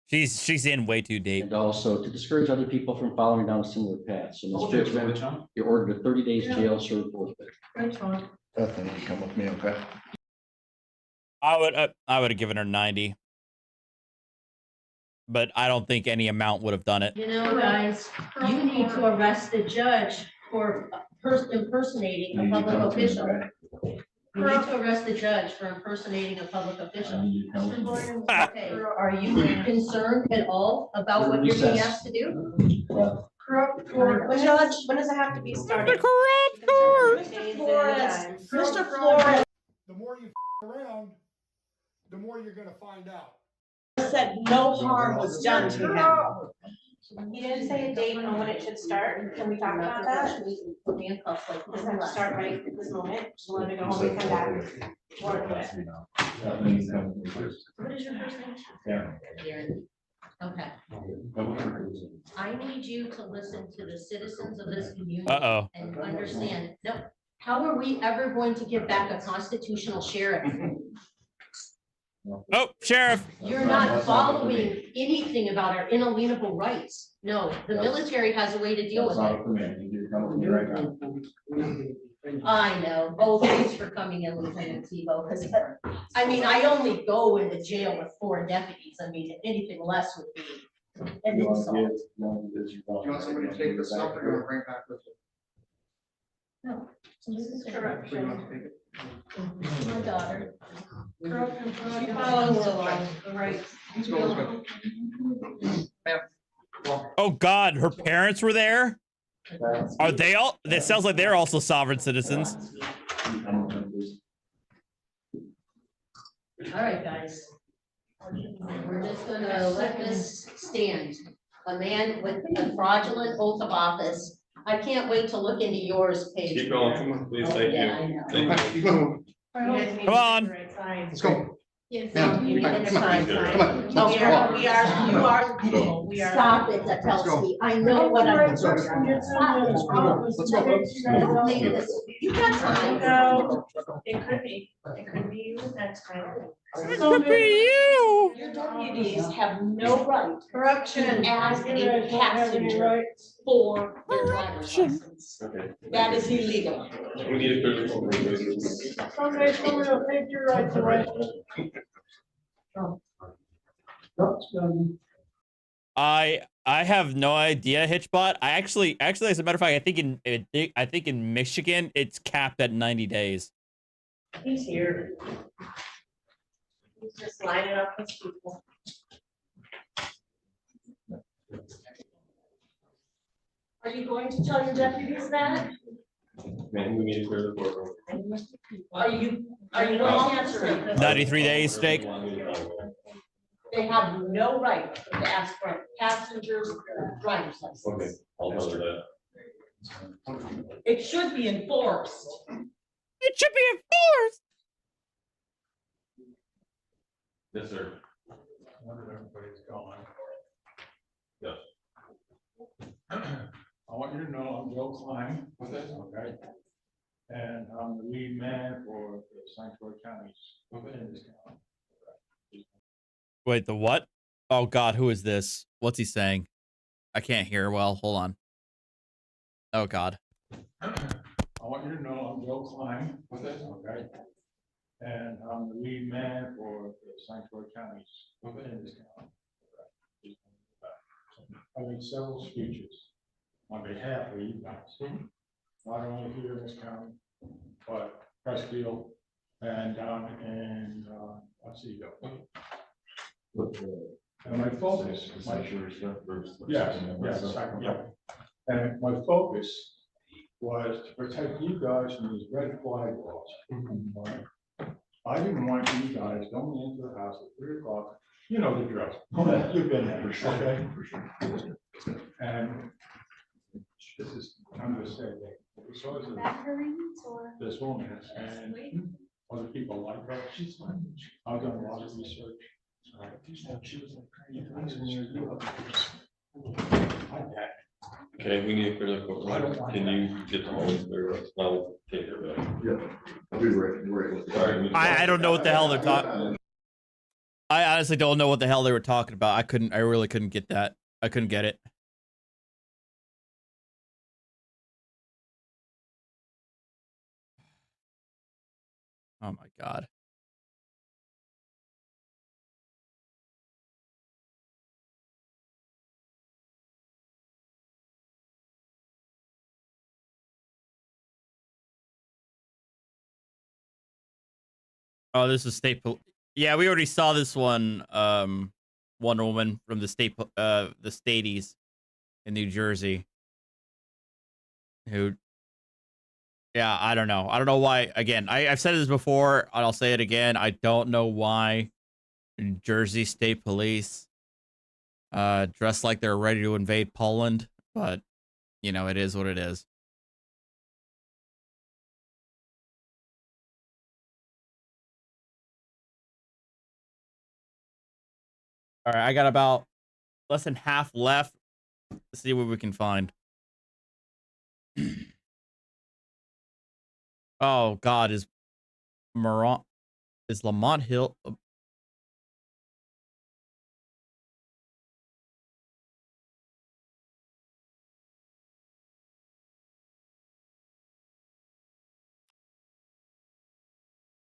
She's in way too deep. And also to discourage other people from following down a similar path. So Ms. Bridgman, you're ordered a 30 days jail served forthwith. Definitely come with me, okay? I would have given her 90. But I don't think any amount would have done it. You know, guys, you need to arrest the judge for impersonating a public official. You need to arrest the judge for impersonating a public official. Okay, are you concerned at all about what you're being asked to do? Judge, when does it have to be started? Mr. Flores. The more you around, the more you're gonna find out. Said no harm was done to him. You didn't say a date on when it should start. Can we talk about that? Put me in cuffs like Does that start right at this moment? Just wanted to go home and come back. Work with it. What is your first name? Darren. Okay. I need you to listen to the citizens of this community. Uh-oh. And understand, no, how are we ever going to give back a constitutional sheriff? Oh, sheriff. You're not following anything about our inalienable rights. No, the military has a way to deal with it. I know. Oh, thanks for coming in, Lieutenant Tebow, because I mean, I only go into jail with 4 deputies. I mean, anything less would be an insult. You want somebody to take this stuff or bring it back with you? No, this is corruption. My daughter. She follows along the right. Oh God, her parents were there. Are they all? That sounds like they're also sovereign citizens. All right, guys. We're just gonna let this stand. A man with a fraudulent oath of office. I can't wait to look into yours, Paige. Keep going, come on, please, thank Yeah, I you. know. Thank you. Come on. Let's go. Yes, Yeah. you need to Come on. sign. Come on. No, We are, you are, we are. Stop it, that tells me, I know what I'm doing. Stop it. Let's go. You got time. No, it could be you next time. Could be you. Your deputies have no right Corruption. to ask a passenger for their driver's license. That is illegal. We need a physical. Somebody's coming to take your rights away. I have no idea, Hitchbot. I actually, as a matter of fact, I think in Michigan it's capped at 90 days. He's here. He's just lining up his people. Are you going to tell your deputies that? Man, we need to clear the courtroom. Are you going to answer it? 93 days, Steak. They have no right to ask for a passenger's driver's license. Okay, I'll tell her that. It should be enforced. It should be enforced. Yes, sir. Wonder if everybody's gone. Yes. I want you to know I'm Joe Klein. Okay. And I'm the lead man for the Sanctuary Counties. In this county. Wait, the what? Oh God, who is this? What's he saying? I can't hear well. Hold on. Oh God. I want you to know I'm Joe Klein. Okay. And I'm the lead man for the Sanctuary Counties. In this county. I made several speeches on behalf of you guys. Not only here in this county, but Pressfield and down in, Otsego. And my focus, and my focus was to protect you guys from these red flag laws. Alright? I didn't want you guys going into the house at 3 o'clock, you know the drill. You've been there, okay? And this is, I'm just saying, because of this woman and other people like her, I've done a lot of research. Okay, we need a further court. Can you get the whole clear? I'll take it back. Yeah, I'll be ready. Sorry. I don't know what the hell they're talking. I honestly don't know what the hell they were talking about. I really couldn't get that. I couldn't get it. Oh my God. Oh, this is state. Yeah, we already saw this one. Wonder Woman from the Staties in New Jersey. Who? Yeah, I don't know. I don't know why. Again, I've said this before, and I'll say it again. I don't know why New Jersey State Police dress like they're ready to invade Poland, but you know, it is what it is. All right, I got about less than half left. Let's see what we can find. Oh God, is Lamont Hill?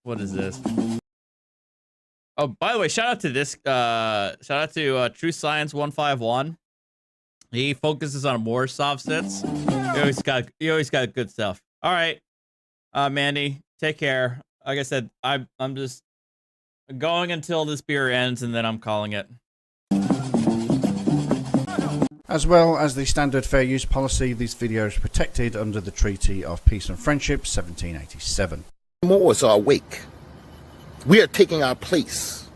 What is this? Oh, by the way, shout out to this. Shout out to True Science 151. He focuses on more soft sets. He always got good stuff. All right, Mandy, take care. Like I said, I'm just going until this beer ends, and then I'm calling it. As well as the standard fair use policy, this video is protected under the Treaty of Peace and Friendship 1787. Moors are awake. We are taking our place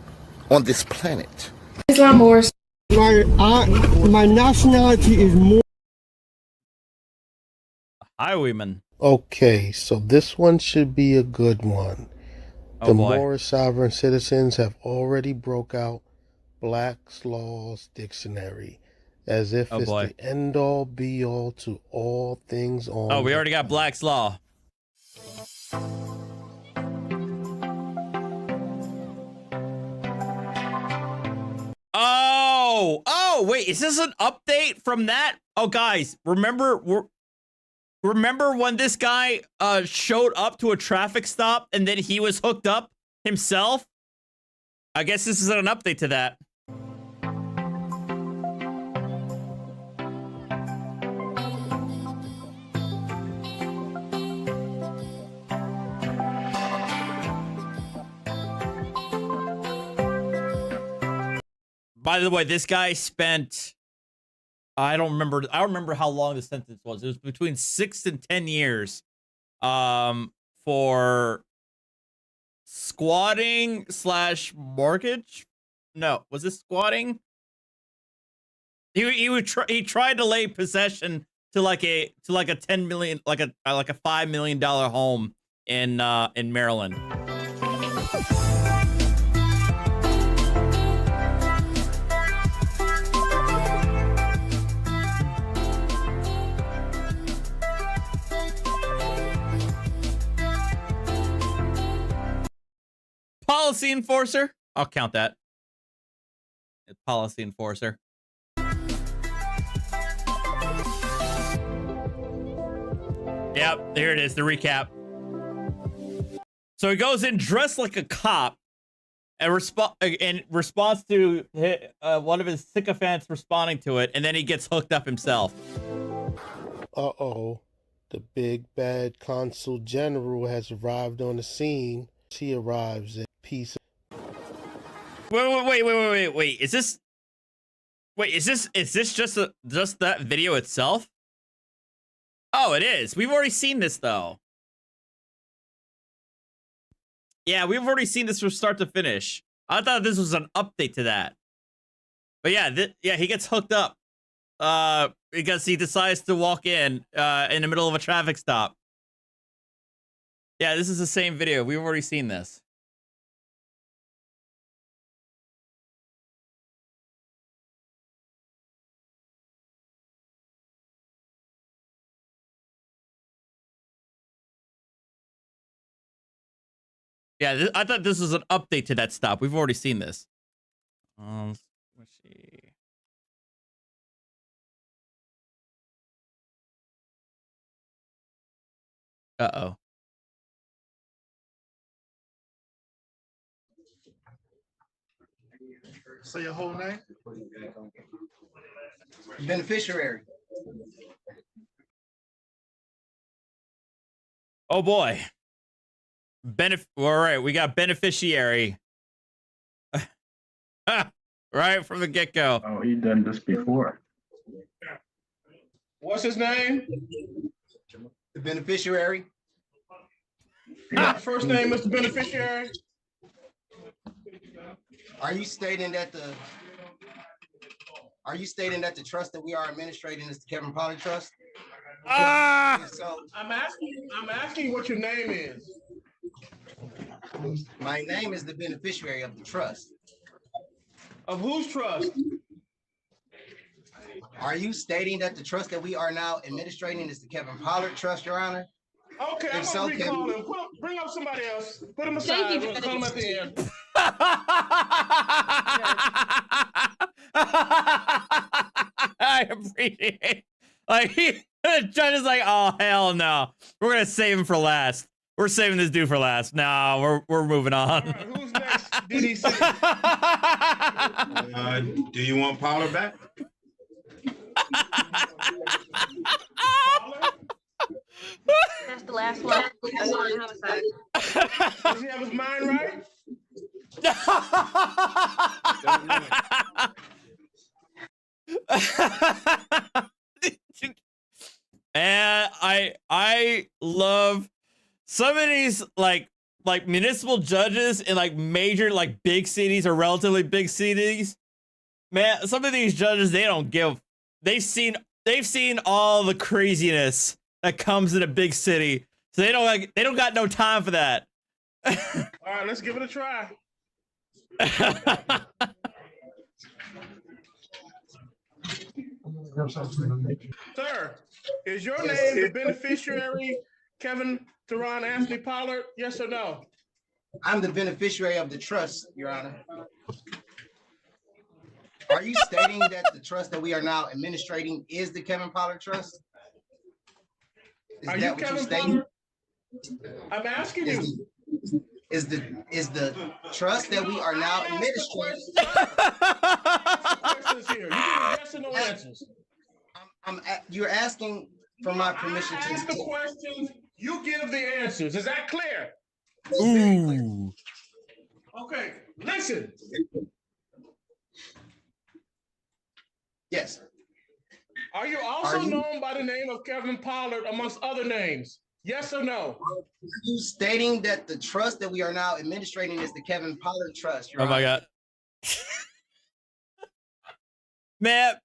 on this planet. Islam Moors. My nationality is Moor. Highwayman. Okay, so this one should be a good one. The Moorish sovereign citizens have already broke out Black's Law's dictionary, as if it's the end-all be-all to all things on. Oh, we already got Black's Law. Oh, wait, is this an update from that? Oh, guys, remember when this guy showed up to a traffic stop and then he was hooked up himself? I guess this is an update to that. By the way, this guy spent, I don't remember how long the sentence was. It was between 6 and 10 years for squatting / mortgage. No, was this squatting? He tried to lay possession to like a 10 million, like a $5 million home in Maryland. policy enforcer. I'll count that. Policy enforcer. Yep, there it is, the recap. So he goes in dressed like a cop and in response to one of his sycophants responding to it, and then he gets hooked up himself. Uh-oh. The big bad consul general has arrived on the scene. He arrives in peace. Wait. Is this just that video itself? Oh, it is. We've already seen this though. Yeah, we've already seen this from start to finish. I thought this was an update to that. But yeah, he gets hooked up because he decides to walk in the middle of a traffic stop. Yeah, this is the same video. We've already seen this. Yeah, I thought this was an update to that stop. We've already seen this. Let's see. Uh-oh. Say your whole name? Beneficiary. Oh boy. All right, we got beneficiary. Right from the get-go. Oh, he done this before. What's his name? The beneficiary. First name is the beneficiary. Are you stating that the trust that we are administrating is the Kevin Pollard Trust? So I'm asking what your name is. My name is the beneficiary of the trust. Of whose trust? Are you stating that the trust that we are now administrating is the Kevin Pollard Trust, Your Honor? Okay, I'm gonna recall him. Bring up somebody else. Put him aside. We'll call him at the end. I appreciate it. Like, the judge is like, oh, hell no. We're going to save him for last. We're saving this dude for last. No, we're moving on. All right, who's next? DDC. Do you want Paula back? That's the last one. That's on homicide. Does he have his mind right? And I love some of these like municipal judges in like major like big cities or relatively big cities. Man, some of these judges, they've seen all the craziness that comes in a big city. So they don't got no time for that. All right, let's give it a try. Sir, is your name the beneficiary Kevin Teron Anthony Pollard? Yes or no? I'm the beneficiary of the trust, Your Honor. Are you stating that the trust that we are now administrating is the Kevin Pollard Trust? Are you Kevin Pollard? I'm asking you. Is the trust that we are now administrating? Here. You give yes or no answers. You're asking for my permission to ask the questions. You give the answers. Is that clear? Ooh. Okay. Listen. Yes. Are you also known by the name of Kevin Pollard amongst other names? Yes or no? Are you stating that the trust that we are now administrating is the Kevin Pollard Trust? Oh my God. Man,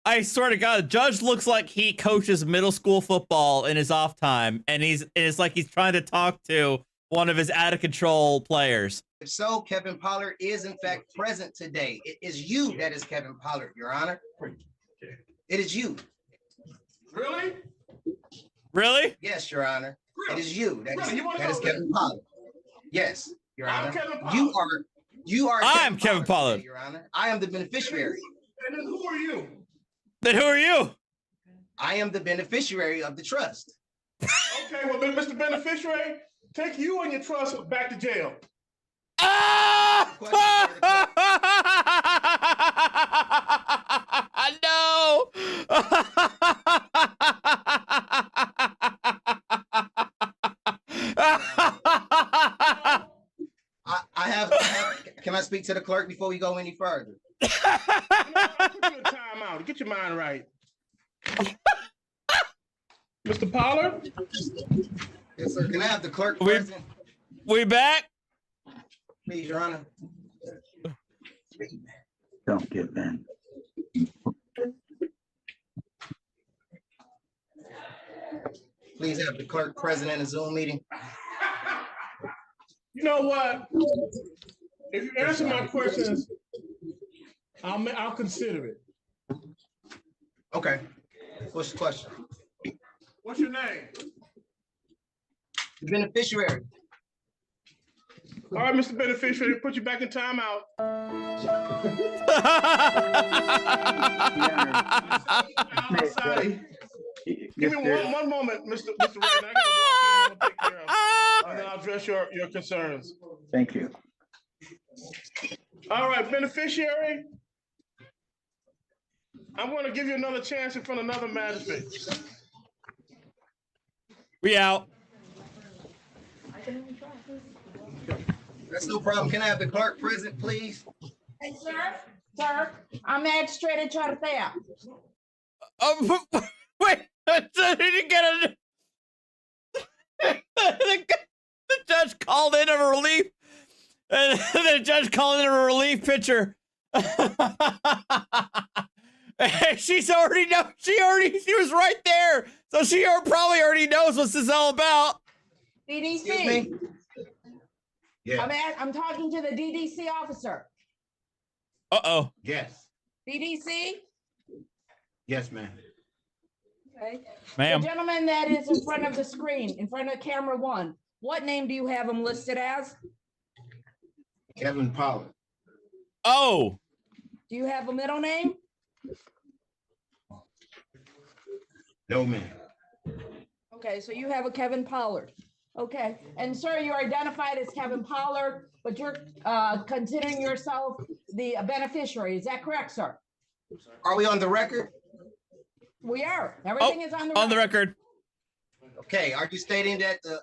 I swear to God, the judge looks like he coaches middle school football in his off time, and it's like he's trying to talk to one of his out of control players. If so, Kevin Pollard is in fact present today. It is you that is Kevin Pollard, Your Honor. It is you. Really? Really? Yes, Your Honor. It is you. That is Kevin Pollard. Yes. Your Honor. You are. I'm Kevin Pollard. Your Honor. I am the beneficiary. And then who are you? Then who are you? I am the beneficiary of the trust. Okay, well then, Mr. Beneficiary, take you and your trust back to jail. No. Can I speak to the clerk before we go any further? Put you in time out. Get your mind right. Mr. Pollard? Yes, sir. Can I have the clerk present? We back? Please, Your Honor. Don't get banned. Please have the clerk present in the Zoom meeting. You know what? If you answer my questions, I'll consider it. Okay. What's the question? What's your name? The beneficiary. All right, Mr. Beneficiary, put you back in timeout. Give me one moment, Mr. Ray. I gotta walk in and take care of it. And then I'll address your concerns. Thank you. All right, beneficiary. I'm going to give you another chance in front of another magistrate. We out. That's no problem. Can I have the clerk present, please? Hey, sir, I'm magistrate Chartea. Wait, I didn't get it. The judge called in a relief, and the judge called in a relief pitcher. She was right there, so she probably already knows what this is all about. DDC. Yeah. I'm talking to the DDC officer. Uh-oh. Yes. DDC? Yes, ma'am. Okay. Ma'am. The gentleman that is in front of the screen, in front of camera 1, what name do you have him listed as? Kevin Pollard. Oh. Do you have a middle name? No, ma'am. Okay, so you have a Kevin Pollard. Okay, and sir, you're identified as Kevin Pollard, but you're considering yourself the beneficiary. Is that correct, sir? Are we on the record? We are. Everything is on the record. Okay, are you stating that the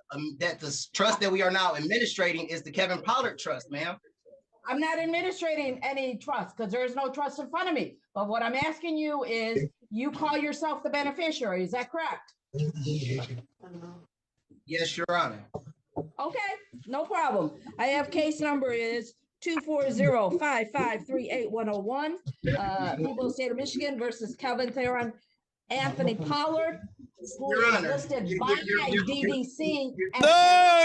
trust that we are now administrating is the Kevin Pollard Trust, ma'am? I'm not administrating any trust because there is no trust in front of me. But what I'm asking you is, you call yourself the beneficiary. Is that correct? Yes, Your Honor. Okay, no problem. I have case number is 240-5538101. People of the state of Michigan versus Kevin Theron Anthony Pollard, who is listed by DDC. No!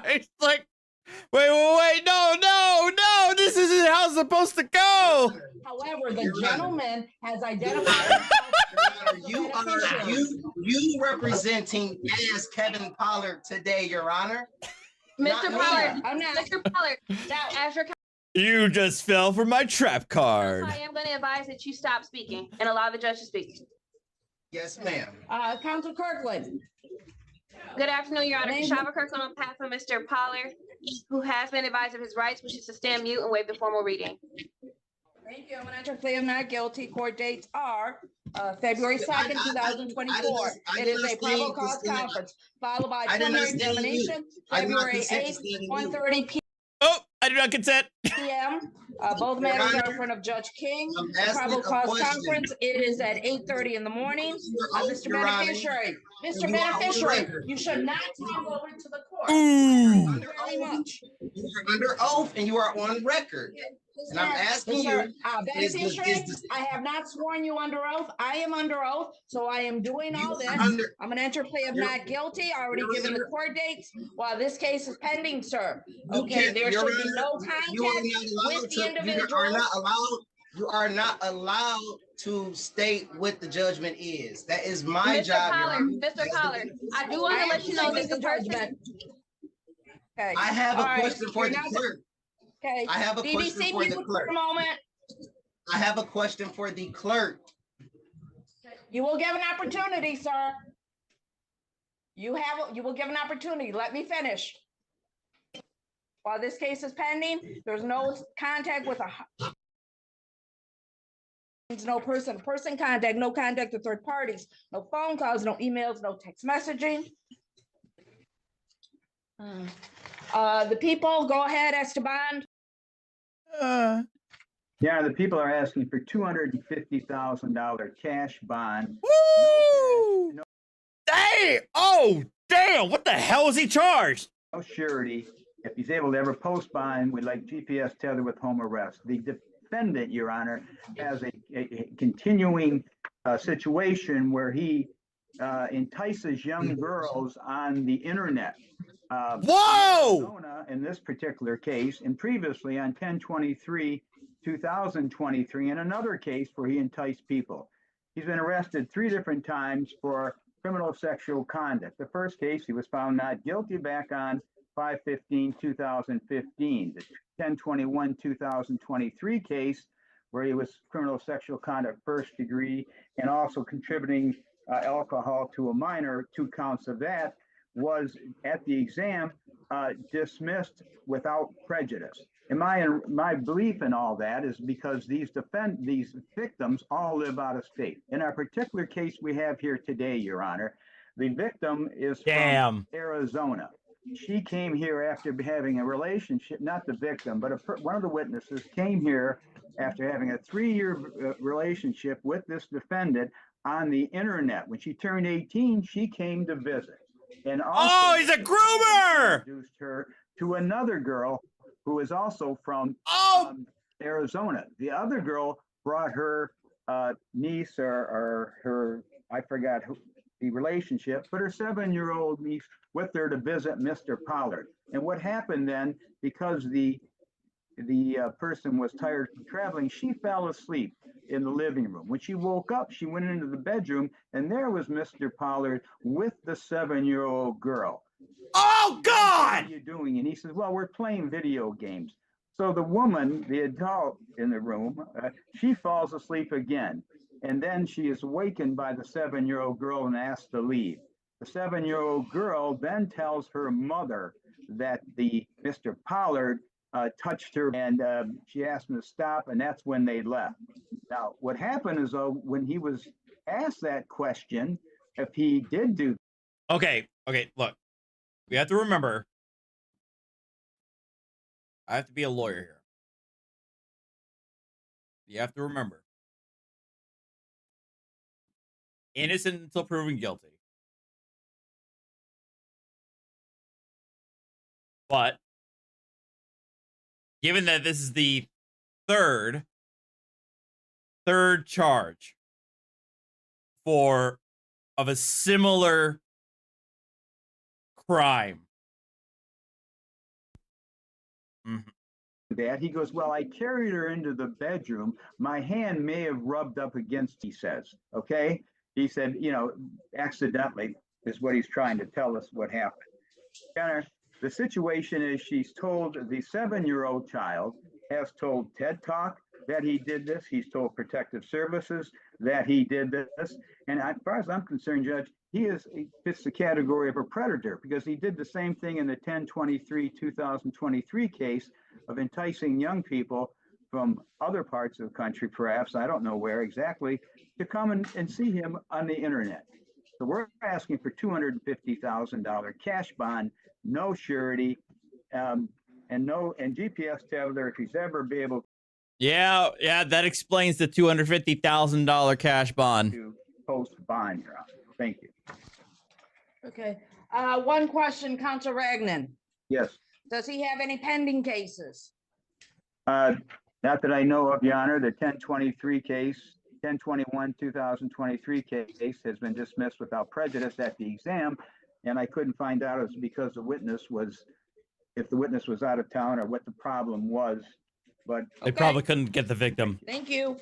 It's like, wait, no, this isn't how it's supposed to go. However, the gentleman has identified you representing as Kevin Pollard today, Your Honor. Mr. Pollard, I'm not. Mr. Pollard, now as your You just fell for my trap card. I am going to advise that you stop speaking and allow the judge to speak. Yes, ma'am. Counsel Kirkland. Good afternoon, Your Honor. Shava Kirkland on behalf of Mr. Pollard, who has been advised of his rights, wishes to stand mute and waive the formal reading. Thank you. I'm going to enter plea of not guilty. Court dates are February 2nd, 2024. It is a probable cause conference, followed by preliminary examination, February 8th, 1:30 p.m. Oh, I do not consent. p.m. Both matters are in front of Judge King. The probable cause conference, it is at 8:30 in the morning. Mr. Beneficiary, you should not come over to the court. Very much. You are under oath and you are on record. And I'm asking you, beneficiary, I have not sworn you under oath. I am under oath, so I am doing all this. I'm going to enter plea of not guilty. I already given the court dates while this case is pending, sir. Okay, there should be no contact with the individual. You are not allowed to state what the judgment is. That is my Mr. job, Your Pollard, Honor. Mr. Pollard, I do want to let you know that the judgment. Okay. I have a all right, question for you're the not- clerk. Okay. I have a question DDC for the people clerk. for a moment. I have a question for the clerk. You will give an opportunity, sir. You will give an opportunity. Let me finish. While this case is pending, there's no contact with no person contact, no contact with third parties, no phone calls, no emails, no text messaging. The people, go ahead, Esteban. Yeah, the people are asking for $250,000 cash bond. Woo! Hey! Oh, damn! What the hell is he charged? No surety. If he's able to ever post bond, we'd like GPS tether with home arrest. The defendant, Your Honor, has a continuing situation where he entices young girls on the internet. Whoa! In this particular case, and previously on 10/23/2023, in another case where he enticed people. He's been arrested 3 different times for criminal sexual conduct. The first case, he was found not guilty back on 5/15/2015. The 10/21/2023 case, where he was criminal sexual conduct 1st degree and also contributing alcohol to a minor, 2 counts of that, was at the exam dismissed without prejudice. And my belief in all that is because these victims all live out of state. In our particular case we have here today, Your Honor, the victim is from Arizona. She came here after having a relationship, not the victim, but one of the witnesses came here after having a 3-year relationship with this defendant on the internet. When she turned 18, she came to visit. And also, he's a groomer! Introduced her to another girl who is also from Arizona. The other girl brought her niece or her, I forgot who, the relationship, but her 7-year-old niece with her to visit Mr. Pollard. And what happened then, because the person was tired from traveling, she fell asleep in the living room. When she woke up, she went into the bedroom, and there was Mr. Pollard with the 7-year-old girl. Oh, God! What are you doing? And he says, well, we're playing video games. So the woman, the adult in the room, she falls asleep again. And then she is awakened by the 7-year-old girl and asked to leave. The 7-year-old girl then tells her mother that Mr. Pollard touched her, and she asked him to stop, and that's when they left. Now, what happened is, though, when he was asked that question, if he did do. Okay, look, we have to remember, I have to be a lawyer here. You have to remember, innocent until proven guilty. But given that this is the third charge of a similar crime. That he goes, well, I carried her into the bedroom. My hand may have rubbed up against, he says. Okay. He said, accidentally is what he's trying to tell us what happened. The situation is she's told, the 7-year-old child has told TED Talk that he did this. He's told Protective Services that he did this. And as far as I'm concerned, Judge, he fits the category of a predator because he did the same thing in the 10/23/2023 case of enticing young people from other parts of the country, perhaps, I don't know where exactly, to come and see him on the internet. So we're asking for $250,000 cash bond, no surety, and GPS tether if he's ever be able. Yeah, that explains the $250,000 cash bond. To post bond, Your Honor. Thank you. Okay. One question, Council Ragnan. Yes. Does he have any pending cases? Not that I know of, Your Honor. The 10/23 case, 10/21/2023 case has been dismissed without prejudice at the exam, and I couldn't find out if the witness was out of town or what the problem was but. They probably couldn't get the victim. Thank you.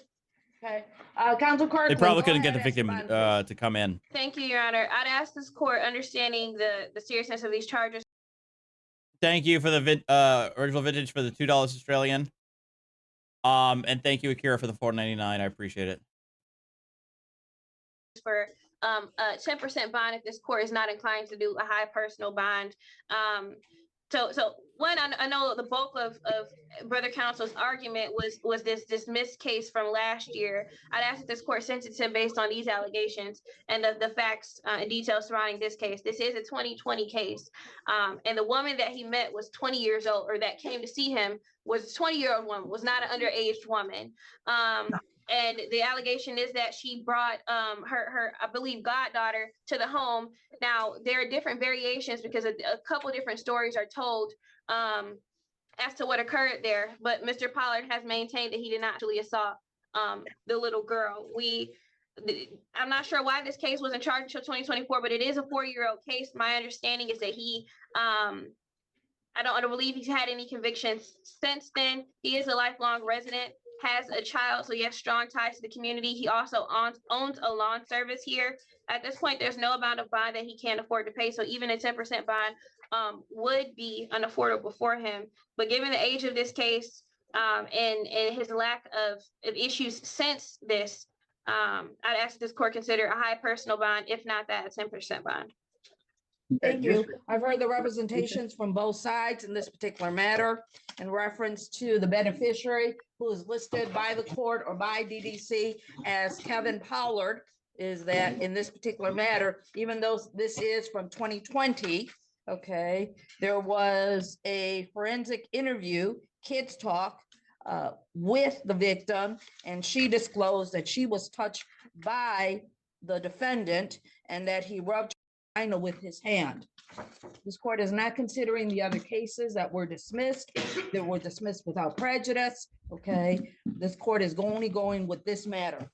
Okay, Council Clerk. They probably go couldn't get ahead the and victim respond, to come in. Thank you, Your Honor. I'd ask this court, understanding the seriousness of these charges. Thank you for the original vintage for the $2 Australian. And thank you, Akira, for the $4.99. I appreciate it. For a 10% bond if this court is not inclined to do a high personal bond. So one, I know the bulk of Brother Counsel's argument was this dismissed case from last year. I'd ask that this court sentence him based on these allegations and the facts and details surrounding this case. This is a 2020 case. And the woman that he met was 20 years old, or that came to see him was a 20-year-old woman, was not an underage woman. And the allegation is that she brought her, I believe, goddaughter to the home. Now, there are different variations because a couple different stories are told as to what occurred there. But Mr. Pollard has maintained that he did not actually assault the little girl. I'm not sure why this case wasn't charged until 2024, but it is a 4-year-old case. My understanding is that he, I don't believe he's had any convictions since then. He is a lifelong resident, has a child, so he has strong ties to the community. He also owns a lawn service here. At this point, there's no amount of bond that he can't afford to pay. So even a 10% bond would be unaffordable for him. But given the age of this case and his lack of issues since this, I'd ask this court consider a high personal bond, if not that, a 10% bond. Thank you. I've heard the representations from both sides in this particular matter in reference to the beneficiary who is listed by the court or by DDC as Kevin Pollard, is that in this particular matter, even though this is from 2020, okay, there was a forensic interview, Kids Talk, with the victim, and she disclosed that she was touched by the defendant and that he rubbed with his hand. This court is not considering the other cases that were dismissed without prejudice. Okay, this court is only going with this matter.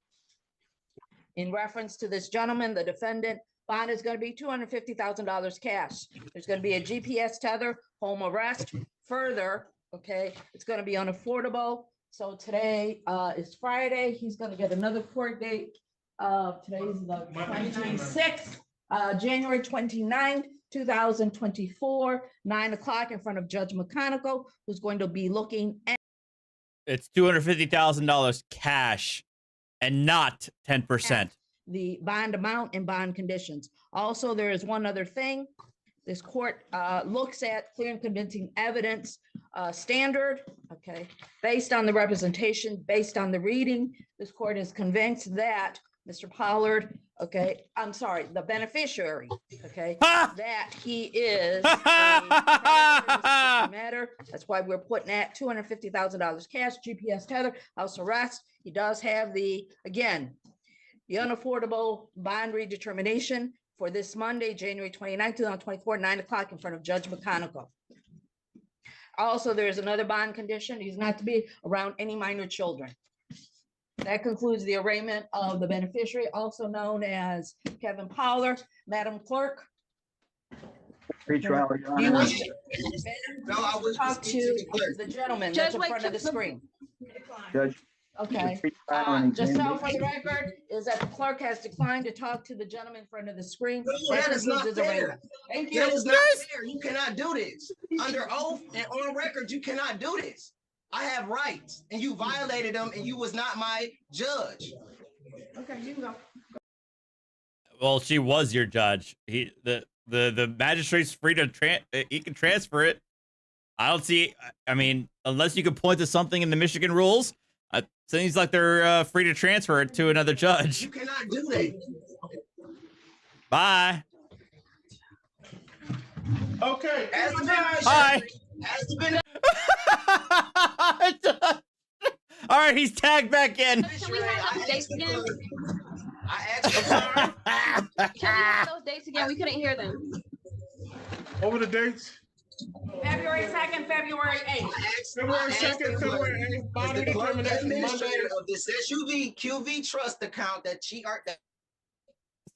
In reference to this gentleman, the defendant, bond is going to be $250,000 cash. There's going to be a GPS tether, home arrest. Further, okay, it's going to be unaffordable. So today is Friday. He's going to get another court date. Today is the 26th. January 29th, 2024, 9 o'clock in front of Judge McConicle, who's going to be looking at. It's $250,000 cash and not 10%. The bond amount and bond conditions. Also, there is one other thing. This court looks at clear and convincing evidence standard, okay, based on the representation, based on the reading. This court is convinced that Mr. Pollard, okay, I'm sorry, the beneficiary, okay, that he is a matter. That's why we're putting at $250,000 cash, GPS tether, house arrest. He does have the unaffordable bond redetermination for this Monday, January 29th, 2024, 9 o'clock in front of Judge McConicle. Also, there's another bond condition. He's not to be around any minor children. That concludes the arraignment of the beneficiary, also known as Kevin Pollard. Madam Clerk. Pre-trial, Do you wish No, I wish to talk speak to to the clerk. the gentleman that's in front of the screen? Judge. Okay. Just so for the record, is that the clerk has declined to talk to the gentleman in front of the screen. No, that is not fair. Thank you. That is not fair. You cannot do this. Under oath and on record, you cannot do this. I have rights, and you violated them, and you was not my judge. Okay, you can go. Well, she was your judge. The magistrate's free to he can transfer it. I don't see. I mean, unless you could point to something in the Michigan rules, it seems like they're free to transfer it to another judge. You cannot do that. Bye. Okay. As the Bye. As the All right, he's tagged back in. Can we have those dates again? I asked you, sorry. Can we have those dates again? We couldn't hear them. Over the dates. February 2nd, February 8th. February 2nd, February 8th. Bond Is the clerk redetermination Monday. administrator of this SUV QV trust account that she are that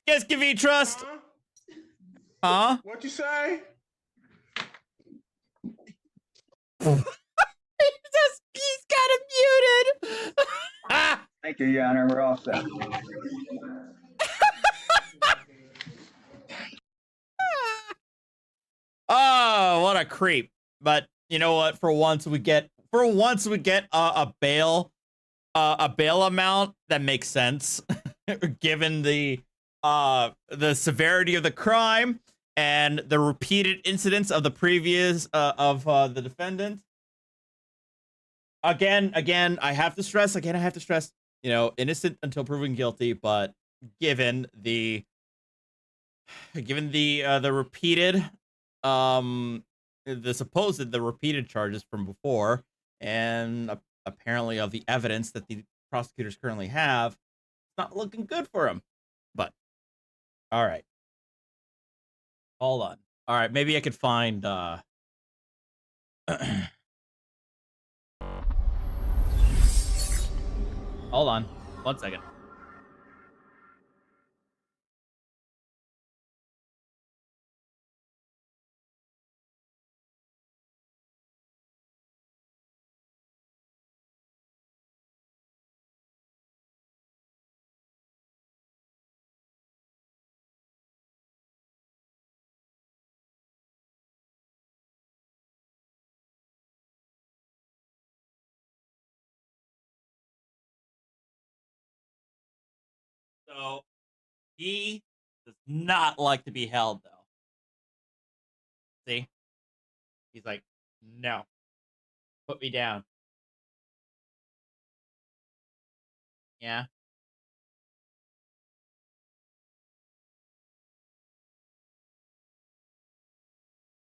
Yes, give me trust. Huh? What you say? He's got got him muted. Thank you, Your Honor. We're all set. Oh, what a creep. But you know what? For once we get a bail amount that makes sense given the severity of the crime and the repeated incidents of the previous the defendant. Again, I have to stress, you know, innocent until proven guilty, but given the repeated the repeated charges from before and apparently of the evidence that the prosecutors currently have, it's not looking good for him. But all right. Hold on. All right, maybe I could find hold on 1 second. So he does not like to be held, though. See? He's like, no. Put me down. Yeah.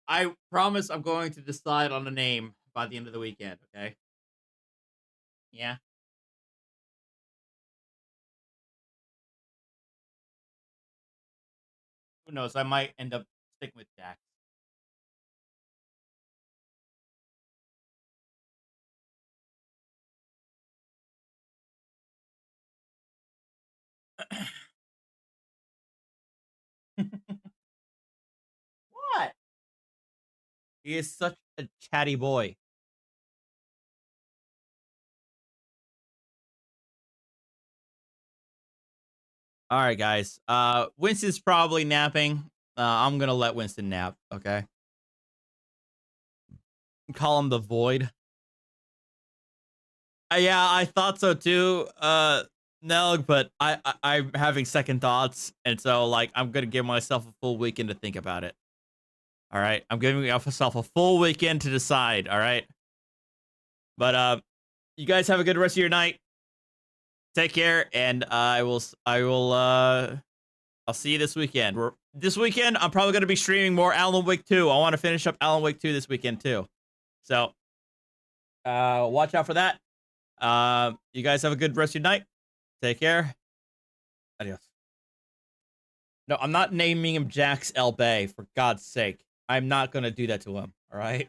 I promise I'm going to decide on a name by the end of the weekend, okay? Yeah. Who knows? I might end up sticking with Jack. What? He is such a chatty boy. All right, guys. Winston's probably napping. I'm gonna let Winston nap. Okay. Call him the Void. Yeah, I thought so too. No, but I'm having second thoughts, and so like I'm gonna give myself a full weekend to think about it. All right, I'm giving myself a full weekend to decide. All right. But you guys have a good rest of your night. Take care, and I'll see you this weekend. This weekend, I'm probably going to be streaming more Alan Wake 2. I want to finish up Alan Wake 2 this weekend, too. So, watch out for that. You guys have a good rest of your night. Take care. Adios. No, I'm not naming him Jax El Bay, for God's sake. I'm not going to do that to him, all right?